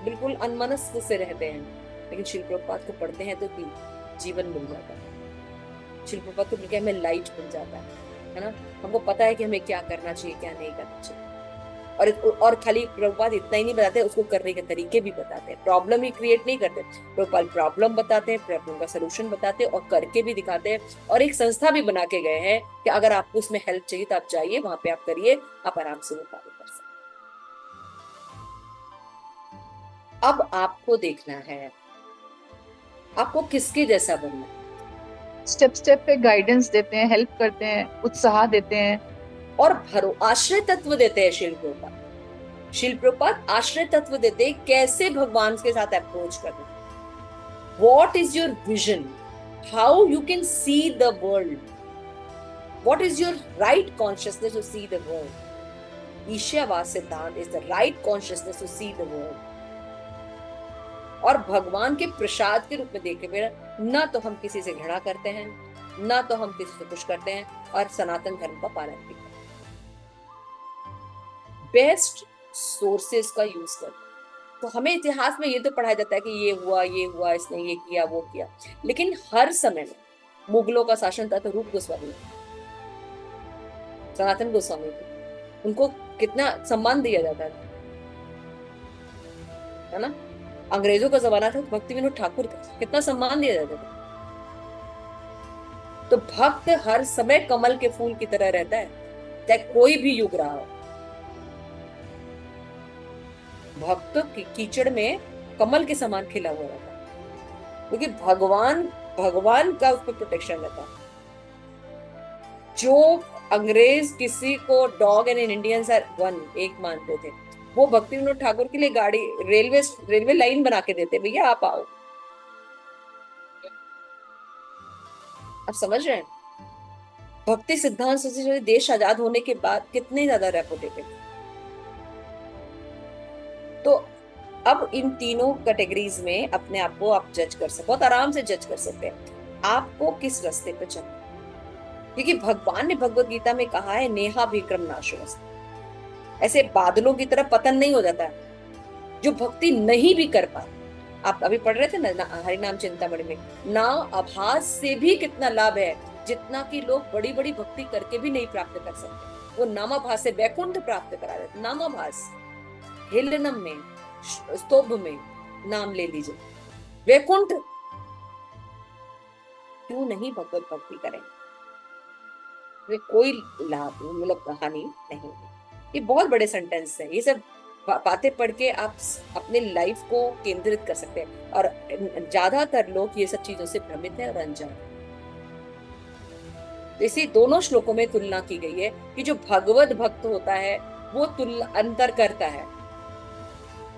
बिल्कुल अनमनस्क से रहते हैं, लेकिन शिल प्रभुपाद को पढ़ते हैं तो जीवन मिल जाता है। शिल प्रभुपाद को मिलकर हमें लाइट मिल जाता है ना। हमको पता है कि हमें क्या करना चाहिए, क्या नहीं करना चाहिए। और खाली प्रभुपाद इतना ही नहीं बताते, उसको करने के तरीके भी बताते हैं। प्रॉब्लम ही क्रिएट नहीं करते, प्रभुपाद प्रॉब्लम बताते हैं, प्रॉब्लम का सोल्यूशन बताते हैं और करके भी दिखाते हैं। और एक संस्था भी बना के गए हैं कि अगर आपको उसमें हेल्प चाहिए तो आप जाइए, वहां पे आप करिए, आप आराम से वो कार्य कर सकते। अब आपको देखना है आपको किसके जैसा बनना है। स्टेप स्टेप पे गाइडेंस देते हैं, हेल्प करते हैं, उत्साह देते हैं। और भरो आश्रय तत्व देते हैं शिल प्रभुपाद। शिल प्रभुपाद आश्रय तत्व देते हैं कैसे भगवान के साथ अप्रोच करना। What is your vision? How you can see the world? What is your right consciousness to see the world? ईश्वरवाद सिद्धांत is the right consciousness to see the world. और भगवान के प्रसाद के रूप में देखे बिना ना तो हम किसी से घृणा करते हैं, ना तो हम किसी से कुछ करते हैं, और सनातन धर्म का पालन भी करते हैं। बेस्ट सोर्सेस का यूज करते हैं। तो हमें इतिहास में ये तो पढ़ाया जाता है कि ये हुआ, इसने ये किया, वो किया, लेकिन हर समय में मुगलों का शासन था तो रूप गोस्वामी, सनातन गोस्वामी थे, उनको कितना सम्मान दिया जाता है ना। अंग्रेजों का जमाना था, भक्ति विनोद ठाकुर थे, कितना सम्मान दिया जाता था। तो भक्त हर समय कमल के फूल की तरह रहता है, चाहे कोई भी युग रहा हो। भक्त कीचड़ में कमल के समान खिला हुआ रहता है, क्योंकि भगवान का उस पर प्रोटेक्शन रहता है। जो अंग्रेज किसी को dog and Indians are one, एक मानते थे, वो भक्ति विनोद ठाकुर के लिए गाड़ी रेलवे लाइन बना के देते, भैया आप आओ। आप समझ रहे हैं, भक्ति सिद्धांत से देश आजाद होने के बाद कितने ज्यादा रेपुटेटेड। तो अब इन तीनों कैटेगरीज में अपने आप को आप जज कर सकते, बहुत आराम से जज कर सकते हैं आपको किस रास्ते पे चलना। क्योंकि भगवान ने भगवत गीता में कहा है, नेहा विक्रम नाशोऽस्ति। ऐसे बादलों की तरह पतन नहीं हो जाता है जो भक्ति नहीं भी कर पाए। आप अभी पढ़ रहे थे ना हरि नाम चिंतामणि में, ना आभास से भी कितना लाभ है, जितना कि लोग बड़ी बड़ी भक्ति करके भी नहीं प्राप्त कर सकते। वो नामाभास से वैकुंठ प्राप्त करा देते। नामाभास, हिलनम में, स्तोभ में नाम ले लीजिए, वैकुंठ। क्यों नहीं भगवत भक्ति करें, कोई लाभ मतलब हानि नहीं। ये बहुत बड़े सेंटेंस है, ये सब बातें पढ़ के आप अपने लाइफ को केंद्रित कर सकते हैं। और ज्यादातर लोग ये सब चीजों से भ्रमित है और अनजान। इसी दोनों श्लोकों में तुलना की गई है कि जो भगवत भक्त होता है वो तुलना अंतर करता है,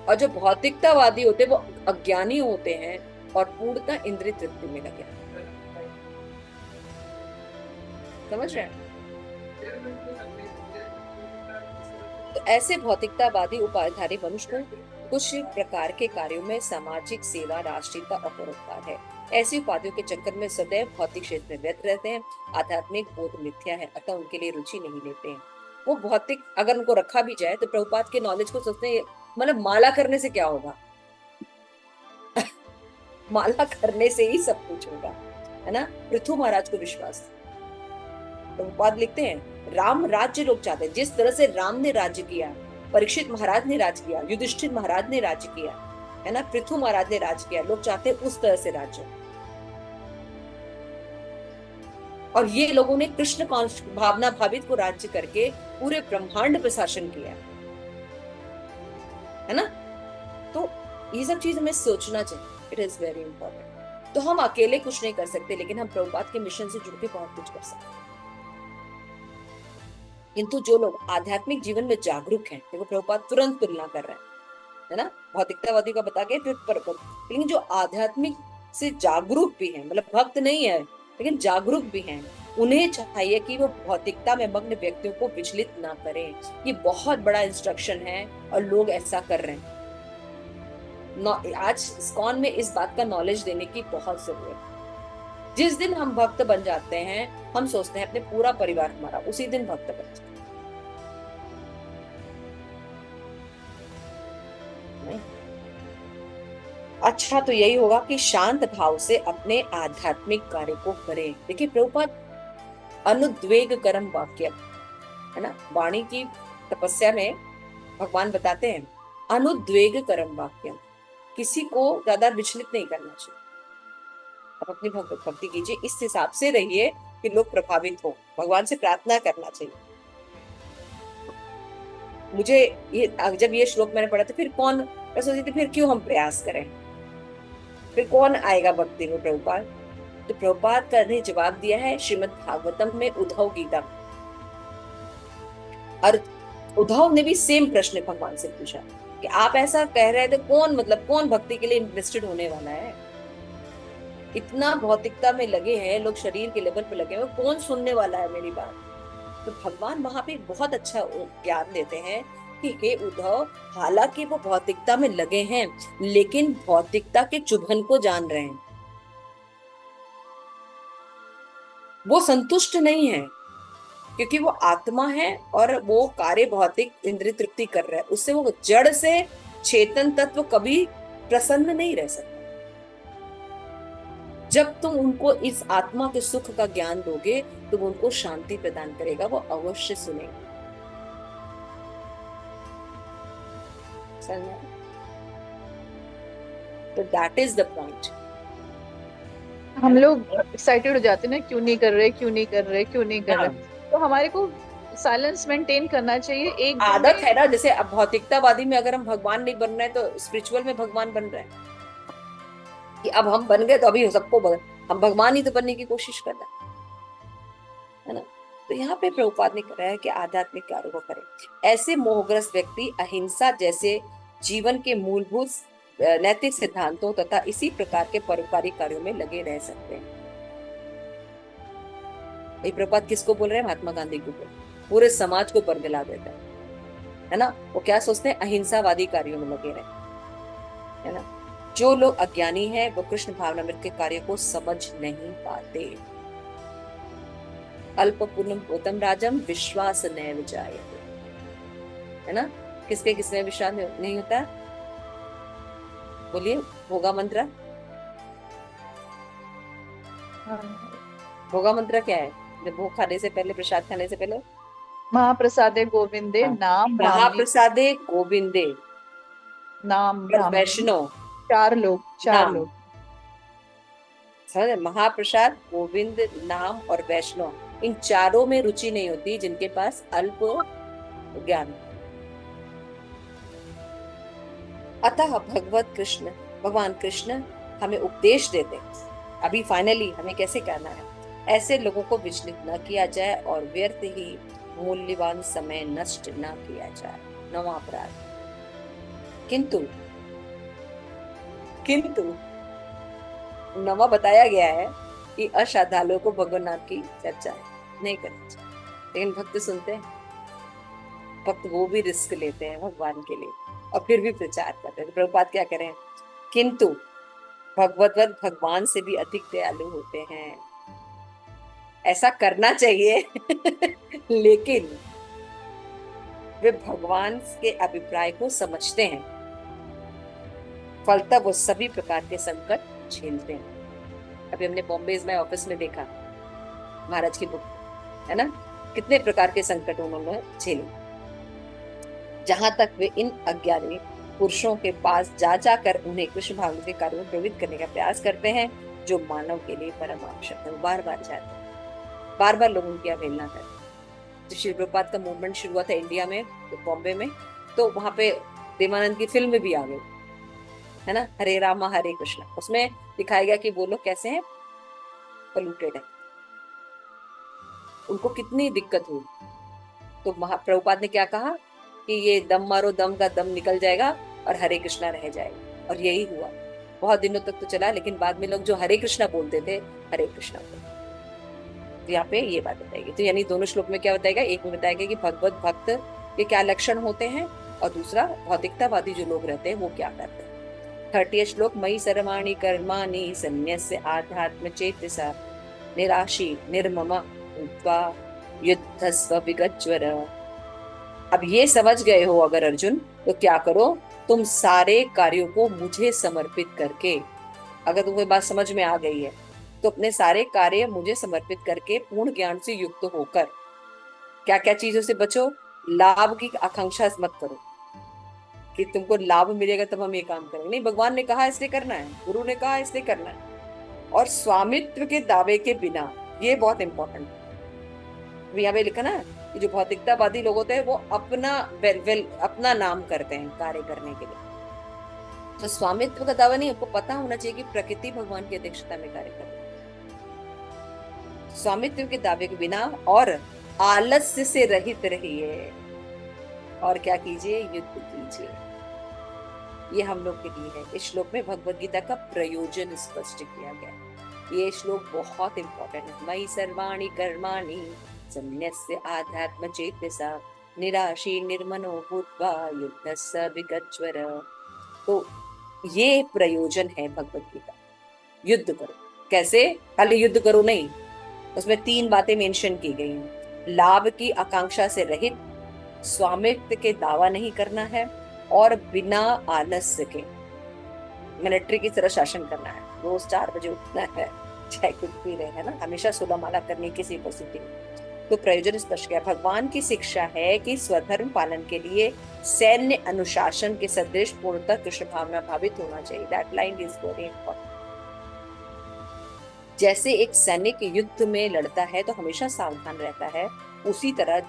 और जो भौतिकतावादी होते हैं वो अज्ञानी होते हैं और पूर्णतः इंद्रिय तृप्ति में लगे। समझ रहे हैं? तो ऐसे भौतिकतावादी उपाधिधारी मनुष्य को कुछ प्रकार के कार्यों में सामाजिक सेवा, राष्ट्रीयता और परोपकार है। ऐसी उपाधियों के चक्कर में सदैव भौतिक क्षेत्र में व्यस्त रहते हैं। आध्यात्मिक बोध मिथ्या है, अतः उनके लिए रुचि नहीं लेते हैं। वो भौतिक अगर उनको रखा भी जाए तो प्रभुपाद के नॉलेज को सोचते हैं, मतलब माला करने से क्या होगा माला करने से ही सब कुछ होगा, है ना। पृथु महाराज को विश्वास, प्रभुपाद लिखते हैं, राम राज्य लोग चाहते हैं। जिस तरह से राम ने राज्य किया, परीक्षित महाराज ने राज किया, युधिष्ठिर महाराज ने राज्य किया, है ना, पृथु महाराज ने राज किया, लोग चाहते हैं उस तरह से राज्य। और ये लोगों ने कृष्ण भावना भावित को राज्य करके पूरे ब्रह्मांड पर शासन किया, है ना। तो ये सब चीज हमें सोचना चाहिए, इट इज वेरी इंपॉर्टेंट। तो हम अकेले कुछ नहीं कर सकते, लेकिन हम प्रभुपाद के मिशन से जुड़ के बहुत कुछ कर सकते हैं। किंतु जो लोग आध्यात्मिक जीवन में जागरूक हैं, देखो प्रभुपाद तुरंत तुलना कर रहे हैं, है ना, भौतिकतावादी का बता के फिर लेकिन जो आध्यात्मिक से जागरूक भी हैं, मतलब भक्त नहीं है लेकिन जागरूक भी हैं, उन्हें चाहिए कि वो भौतिकता में मग्न व्यक्तियों को विचलित ना करें। ये बहुत बड़ा इंस्ट्रक्शन है और लोग ऐसा कर रहे हैं। आज इस्कॉन में इस बात का नॉलेज देने की बहुत जरूरत है। जिस दिन हम भक्त बन जाते हैं, हम सोचते हैं अपने पूरा परिवार हमारा उसी दिन भक्त बन जाए। अच्छा, तो यही होगा कि शांत भाव से अपने आध्यात्मिक कार्य को करें। देखिए प्रभुपाद अनुद्वेग कर्म वाक्य, है ना, वाणी की तपस्या में भगवान बताते हैं अनुद्वेग करम वाक्यम, किसी को ज्यादा विचलित नहीं करना चाहिए। आप अपनी भक्ति कीजिए, इस हिसाब से रहिए कि लोग प्रभावित हो। भगवान से प्रार्थना करना चाहिए। मुझे ये जब ये श्लोक मैंने पढ़ा था, फिर कौन, मैं सोची थी फिर क्यों हम प्रयास करें, फिर कौन आएगा भक्ति में प्रभुपाद। तो प्रभुपाद का ने जवाब दिया है श्रीमद् भागवतम में उद्धव गीता में। और उद्धव ने भी सेम प्रश्न भगवान से पूछा कि आप ऐसा कह रहे थे, कौन मतलब कौन भक्ति के लिए इंटरेस्टेड होने वाला है। इतना भौतिकता में लगे हैं लोग, शरीर के लेवल पे लगे हुए, कौन सुनने वाला है मेरी बात। तो भगवान वहां पे बहुत अच्छा ज्ञान देते हैं कि हे उद्धव, हालांकि वो भौतिकता में लगे हैं लेकिन भौतिकता के चुभन को जान रहे हैं। वो संतुष्ट नहीं है क्योंकि वो आत्मा है और वो कार्य भौतिक इंद्रिय तृप्ति कर रहा है, उससे वो जड़ से चेतन तत्व कभी प्रसन्न नहीं रह सकता। जब तुम उनको इस आत्मा के सुख का ज्ञान दोगे तो वो उनको शांति प्रदान करेगा, वो अवश्य सुनेगा। तो दैट इज द पॉइंट। हम लोग एक्साइटेड हो जाते हैं ना, क्यों नहीं कर रहे, क्यों नहीं कर रहे, क्यों नहीं कर हाँ, रहे। तो हमारे को साइलेंस मेंटेन करना चाहिए एक दिन आदत में। है ना, जैसे अब भौतिकतावादी में अगर हम भगवान नहीं बन रहे हैं तो स्पिरिचुअल में भगवान बन रहे हैं कि अब हम बन गए तो अभी सबको हम भगवान ही तो बनने की कोशिश कर रहे है ना। तो यहाँ पे प्रभुपाद ने कहा है कि आध्यात्मिक कार्यों को करें। ऐसे मोहग्रस्त व्यक्ति अहिंसा जैसे जीवन के मूलभूत नैतिक सिद्धांतों तथा इसी प्रकार के परोपकारी कार्यों में लगे रह सकते हैं। ये प्रभुपाद किसको बोल रहे हैं? महात्मा गांधी को बोल रहे हैं। पूरे समाज को बरगला देता है ना। वो क्या सोचते हैं? अहिंसावादी कार्यों में लगे रहे, है ना। जो लोग अज्ञानी हैं वो कृष्ण भावनामृत के कार्य को समझ नहीं पाते। अल्प पूर्णम गौतम राजम विश्वास नैव जायते, है ना। किसके किसमें विश्वास नहीं होता? बोलिए भोगा मंत्र। भोगा मंत्र क्या है? जब भोग खाने से पहले, प्रसाद खाने से पहले, महाप्रसादे गोविंदे हाँ, नाम ब्राह्मणी, महाप्रसादे गोविंदे नाम और ब्राह्मणी। वैष्णव चार लोग, चार नाम। लोग। समझे? महाप्रसाद, गोविंद, नाम और वैष्णव, इन चारों में रुचि नहीं होती जिनके पास अल्प ज्ञान। अतः भगवत कृष्ण, भगवान कृष्ण हमें उपदेश देते हैं अभी फाइनली हमें कैसे करना है। ऐसे लोगों को विचलित न किया जाए और व्यर्थ ही मूल्यवान समय नष्ट न किया जाए। नवा अपराध। किंतु किंतु नवा बताया गया है कि अश्रद्धालुओं को भगवान नाम की चर्चा नहीं करनी चाहिए। लेकिन भक्त सुनते हैं, भक्त वो भी रिस्क लेते हैं भगवान के लिए और फिर भी प्रचार करते हैं। तो प्रभुपाद क्या करें? किंतु भगवत भगवान से भी अधिक दयालु होते हैं। ऐसा करना चाहिए लेकिन वे भगवान के अभिप्राय को समझते हैं, फलतः वो सभी प्रकार के संकट झेलते हैं। अभी हमने बॉम्बे में ऑफिस में देखा, महाराज की बुक है ना, कितने प्रकार के संकट उन्होंने झेले। जहां तक वे इन अज्ञानी पुरुषों के पास जा जाकर उन्हें कृष्ण भावना के कार्यों में प्रवृत्त करने का प्रयास करते हैं जो मानव के लिए परम आवश्यक है। बार बार जाते हैं, बार बार लोगों की अवहेलना करते हैं। जब श्री प्रभुपाद का मूवमेंट शुरू हुआ था इंडिया में, तो बॉम्बे में, तो वहां पे देवानंद की फिल्म भी आ गई, है ना, हरे रामा हरे कृष्णा। उसमें दिखाया गया कि वो लोग कैसे हैं, पोल्यूटेड है, उनको कितनी दिक्कत हुई। तो महाप्रभुपाद ने क्या कहा कि ये दम मारो, दम का दम निकल जाएगा और हरे कृष्णा रह जाएगा। और यही हुआ, बहुत दिनों तक तो चला, लेकिन बाद में लोग जो हरे कृष्णा बोलते थे, हरे कृष्णा बोलते। तो यहाँ पे ये बात बताएगी। तो यानी दोनों श्लोक में क्या बताएगा? एक में बताएगा कि भगवत भक्त के क्या लक्षण होते हैं और दूसरा भौतिकतावादी जो लोग रहते हैं वो क्या करते हैं। 30 श्लोक, मयि सर्वाणि कर्माणि सन्न्यस्य आध्यात्म चेतसा निराशी निर्मम भूत्वा युद्धस्व विगज्वर। अब ये समझ गए हो अगर अर्जुन, तो क्या करो, तुम सारे कार्यों को मुझे समर्पित करके, अगर तुम्हें बात समझ में आ गई है तो अपने सारे कार्य मुझे समर्पित करके पूर्ण ज्ञान से युक्त होकर क्या क्या चीजों से बचो? लाभ की आकांक्षा मत करो, कि तुमको लाभ मिलेगा तब हम ये काम करेंगे, नहीं, भगवान ने कहा इसलिए करना है, गुरु ने कहा इसलिए करना है। और स्वामित्व के दावे के बिना, ये बहुत इंपॉर्टेंट है। यहाँ पे लिखा ना कि जो भौतिकतावादी लोग होते हैं वो अपना अपना नाम करते हैं कार्य करने के लिए। तो स्वामित्व का दावा नहीं, आपको पता होना चाहिए कि प्रकृति भगवान की अध्यक्षता में कार्य कर रही है। स्वामित्व के दावे के बिना और आलस्य से रहित रहिए, और क्या कीजिए, युद्ध कीजिए। ये हम लोग के लिए है। इस श्लोक में भगवत गीता का प्रयोजन स्पष्ट किया गया। ये श्लोक बहुत इंपॉर्टेंट है। मयि सर्वाणि कर्माणि संन्यस्य आध्यात्म चेतसा निराशी निर्मनो भूत्वा युद्धस्य विगच्छ्वर। तो ये प्रयोजन है भगवत गीता। युद्ध करो, कैसे? खाली युद्ध करो नहीं, उसमें 3 बातें मेंशन की गई हैं। लाभ की आकांक्षा से रहित, स्वामित्व के दावा नहीं करना है, और बिना आलस्य के मिलिट्री की तरह शासन करना है। रोज 4 बजे उठना है, चाहे कुछ भी रहे, है ना, हमेशा सुलहमाला करनी किसी परिस्थिति में। तो प्रयोजन स्पष्ट किया। भगवान की शिक्षा है कि स्वधर्म पालन के लिए सैन्य अनुशासन के सदृश पूर्णतः कृष्ण भावना भावित होना चाहिए। That line is very important. जैसे एक सैनिक युद्ध में लड़ता है तो हमेशा सावधान रहता है, उसी तरह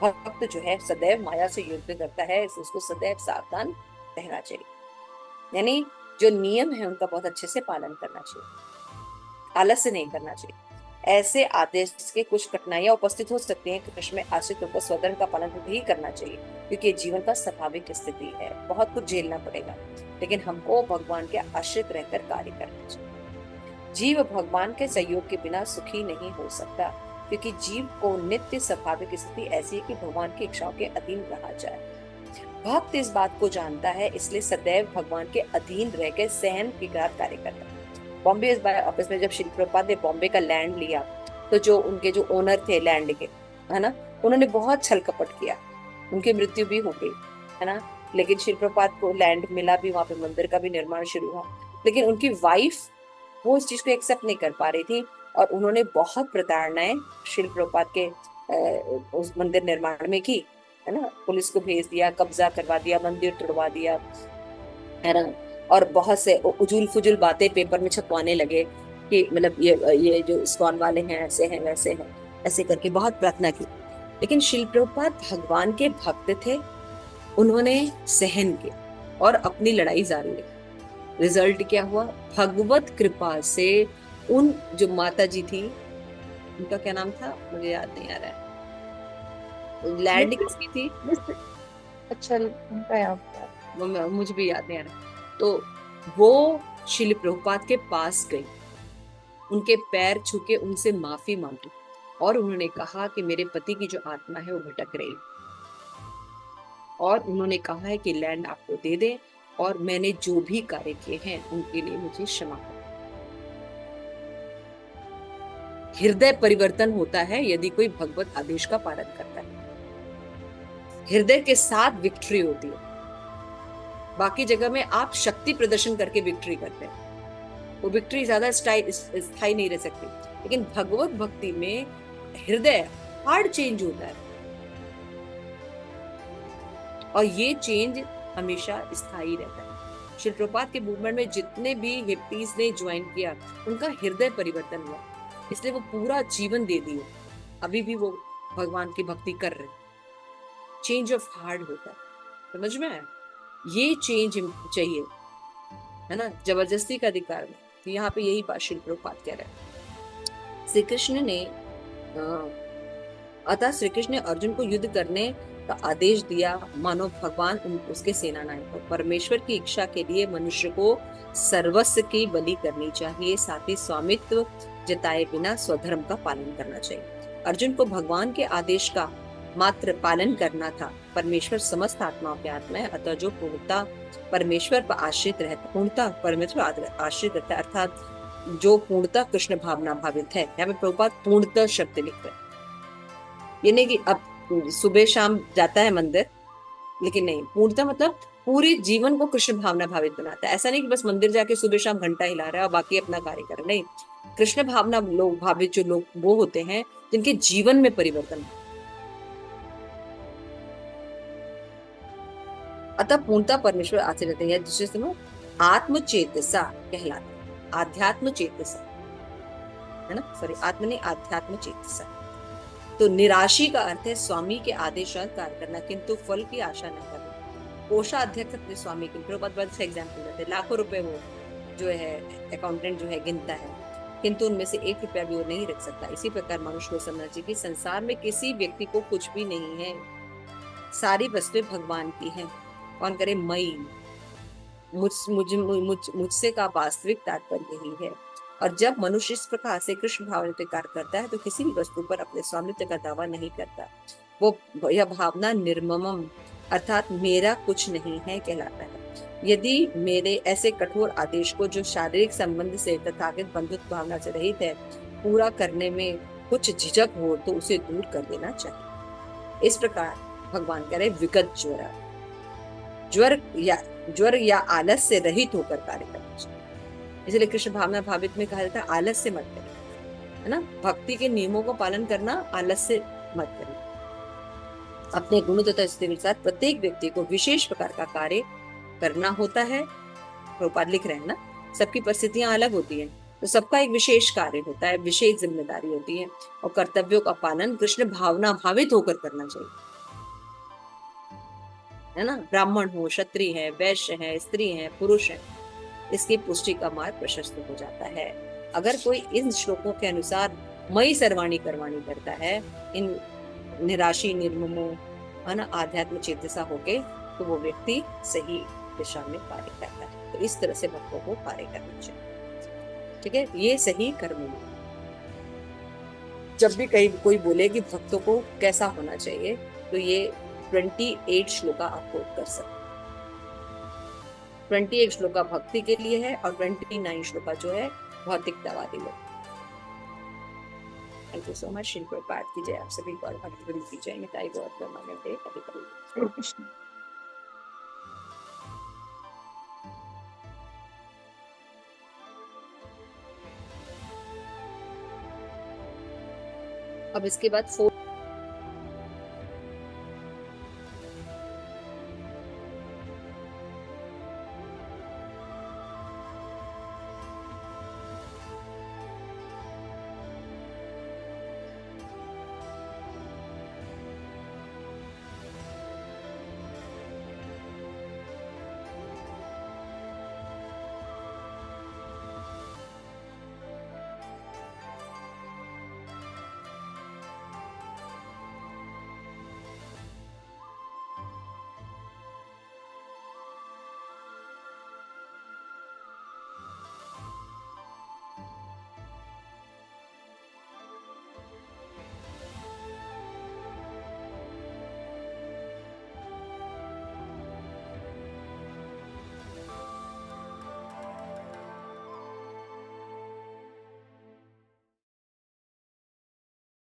भक्त जो है सदैव माया से युद्ध करता है, उसको सदैव सावधान रहना चाहिए। यानी जो नियम है उनका बहुत अच्छे से पालन करना चाहिए, आलस्य नहीं करना चाहिए। ऐसे आदेश के कुछ कठिनाइयां उपस्थित हो सकती हैं। कृष्ण में आश्रित होकर स्वधर्म का पालन भी करना चाहिए, क्योंकि जीवन का स्वाभाविक स्थिति है, बहुत कुछ झेलना पड़ेगा, लेकिन हमको भगवान के आश्रित रहकर कार्य करना चाहिए। जीव भगवान के सहयोग के बिना सुखी नहीं हो सकता, क्योंकि जीव को नित्य स्वाभाविक स्थिति ऐसी है कि भगवान की इच्छाओं के अधीन रहा जाए। भक्त इस बात को जानता है, इसलिए सदैव भगवान के अधीन रहकर सहन के साथ कार्य करता है। बॉम्बे ऑफिस में जब श्री प्रभुपाद ने बॉम्बे का लैंड लिया, तो जो उनके जो ओनर थे लैंड के, है ना, उन्होंने बहुत छल कपट किया, उनकी मृत्यु भी हो गई, है ना, लेकिन श्री प्रभुपाद को लैंड मिला भी, वहां पे मंदिर का भी निर्माण शुरू हुआ, लेकिन उनकी वाइफ वो इस चीज को एक्सेप्ट नहीं कर पा रही थी, और उन्होंने बहुत प्रताड़नाएं श्री प्रभुपाद के उस मंदिर निर्माण में की, है ना, पुलिस को भेज दिया, कब्जा करवा दिया, मंदिर तोड़वा दिया, है ना, और बहुत से उजूल फुजूल बातें पेपर में छपवाने लगे कि मतलब ये जो इस्कॉन वाले हैं ऐसे हैं वैसे हैं, ऐसे करके बहुत प्रार्थना की। लेकिन श्रील प्रभुपाद भगवान के भक्त थे, उन्होंने सहन किया और अपनी लड़ाई जारी रखी। रिजल्ट क्या हुआ? भगवत कृपा से उन जो माता जी थी, उनका क्या नाम था मुझे याद नहीं आ रहा है, लैंड किसकी थी, अच्छा उनका याद, मुझे भी याद नहीं आ रहा। तो वो श्रील प्रभुपाद के पास गई, उनके पैर छू के उनसे माफी मांगी, और उन्होंने कहा कि मेरे पति की जो आत्मा है वो भटक रही, और उन्होंने कहा है कि लैंड आपको दे दे, और मैंने जो भी कार्य किए हैं उनके लिए मुझे क्षमा करो। हृदय परिवर्तन होता है यदि कोई भगवत आदेश का पालन करता है। हृदय के साथ विक्ट्री होती है। बाकी जगह में आप शक्ति प्रदर्शन करके विक्ट्री करते हैं, वो विक्ट्री ज्यादा स्थायी नहीं रह सकती, लेकिन भगवत भक्ति में हृदय हार्ड चेंज होता है, और ये चेंज हमेशा स्थायी रहता है। श्री प्रभुपाद के मूवमेंट में जितने भी हिप्पीज ने ज्वाइन किया, उनका हृदय परिवर्तन हुआ, इसलिए वो पूरा जीवन दे दिए, अभी भी वो भगवान की भक्ति कर रहे। चेंज ऑफ हार्ट होता है, समझ में आया? ये चेंज चाहिए, है ना, जबरदस्ती का अधिकार में। तो यहाँ पे यही बात श्री प्रभुपाद कह रहे हैं। श्री कृष्ण ने अतः श्री कृष्ण ने अर्जुन को युद्ध करने का आदेश दिया, मानो भगवान उसके सेनानायक हो। परमेश्वर की इच्छा के लिए मनुष्य को सर्वस्व की बलि करनी चाहिए, साथ ही स्वामित्व जताए बिना स्वधर्म का पालन करना चाहिए। अर्जुन को भगवान के आदेश का मात्र पालन करना था। परमेश्वर समस्त आत्माओं के आत्मा है, अतः जो पूर्णता परमेश्वर पर आश्रित रहता, पूर्णता परमेश्वर आश्रित रहता है, अर्थात जो पूर्णता कृष्ण भावना भावित है। यहाँ पे प्रभुपाद पूर्णता शब्द लिख रहे हैं, ये नहीं कि अब सुबह शाम जाता है मंदिर, लेकिन नहीं, पूर्णता मतलब पूरे जीवन को कृष्ण भावना भावित बनाता है। ऐसा नहीं कि बस मंदिर जाके सुबह शाम घंटा हिला रहा है और बाकी अपना कार्य कर रहा है, नहीं। कृष्ण भावना लोग भावित जो लोग वो होते हैं जिनके जीवन में परिवर्तन। अतः पूर्णतः परमेश्वर आश्रित रहते हैं, दूसरे से आत्म चेतसा कहलाते हैं, आध्यात्म चेतसा, है ना, सॉरी आत्म नहीं आध्यात्म चेतसा। तो निराशी का अर्थ है स्वामी के आदेशानुसार कार्य करना किंतु फल की आशा न करना। कोषाध्यक्ष अपने स्वामी के प्रभुपाद से एग्जाम्पल देते हैं, लाखों रुपए वो जो है अकाउंटेंट जो है गिनता है, किंतु उनमें से 1 रुपया भी वो नहीं रख सकता। इसी प्रकार मनुष्य को समझना चाहिए कि संसार में किसी व्यक्ति को कुछ भी नहीं है, सारी वस्तुएं भगवान की हैं। कौन करे? मई मुझसे का वास्तविक तात्पर्य यही है। और जब मनुष्य इस प्रकार से कृष्ण भावना पे कार्य करता है तो किसी भी वस्तु पर अपने स्वामित्व का दावा नहीं करता। वो यह भावना निर्ममम अर्थात मेरा कुछ नहीं है कहलाता है। यदि मेरे ऐसे कठोर आदेश को जो शारीरिक संबंध से तथाकथित बंधुत्व भावना से रहित है पूरा करने में कुछ झिझक हो तो उसे दूर कर देना चाहिए। इस प्रकार भगवान कह रहे विगत ज्वर या आलस से रहित होकर कार्य करना चाहिए। इसलिए कृष्ण भावना भावित में कहा जाता है आलस से मत करें, है ना, भक्ति के नियमों को पालन करना, आलस से मत करें। अपने गुण तथा स्थिति के साथ प्रत्येक व्यक्ति को विशेष प्रकार का कार्य करना होता है। प्रभुपाद लिख रहे हैं ना, सबकी परिस्थितियां अलग होती हैं, तो सबका एक विशेष कार्य होता है, विशेष जिम्मेदारी होती है, और कर्तव्यों का पालन कृष्ण भावना भावित होकर करना चाहिए, है ना। ब्राह्मण हो, क्षत्रिय है, वैश्य है, स्त्री है, पुरुष है, इसकी पुष्टि का मार्ग प्रशस्त हो जाता है। अगर कोई इन श्लोकों के अनुसार मई सर्वाणी करवाणी करता है, इन निराशी निर्ममो, है ना, आध्यात्म चेतसा होके, तो वो व्यक्ति सही दिशा में कार्य करता है। तो इस तरह से भक्तों को कार्य करना चाहिए, ठीक है। ये सही कर्म है। जब भी कहीं कोई बोले कि भक्तों को कैसा होना चाहिए, तो ये 28 श्लोका आप कोट कर सकते। 28 श्लोका भक्ति के लिए है और 29 श्लोका जो है भौतिकतावादी लोग। Thank you so much. Shri Prabhupada की जय। आप सभी को भक्ति की जय। मिठाई गौर परमानंद कभी। अब इसके बाद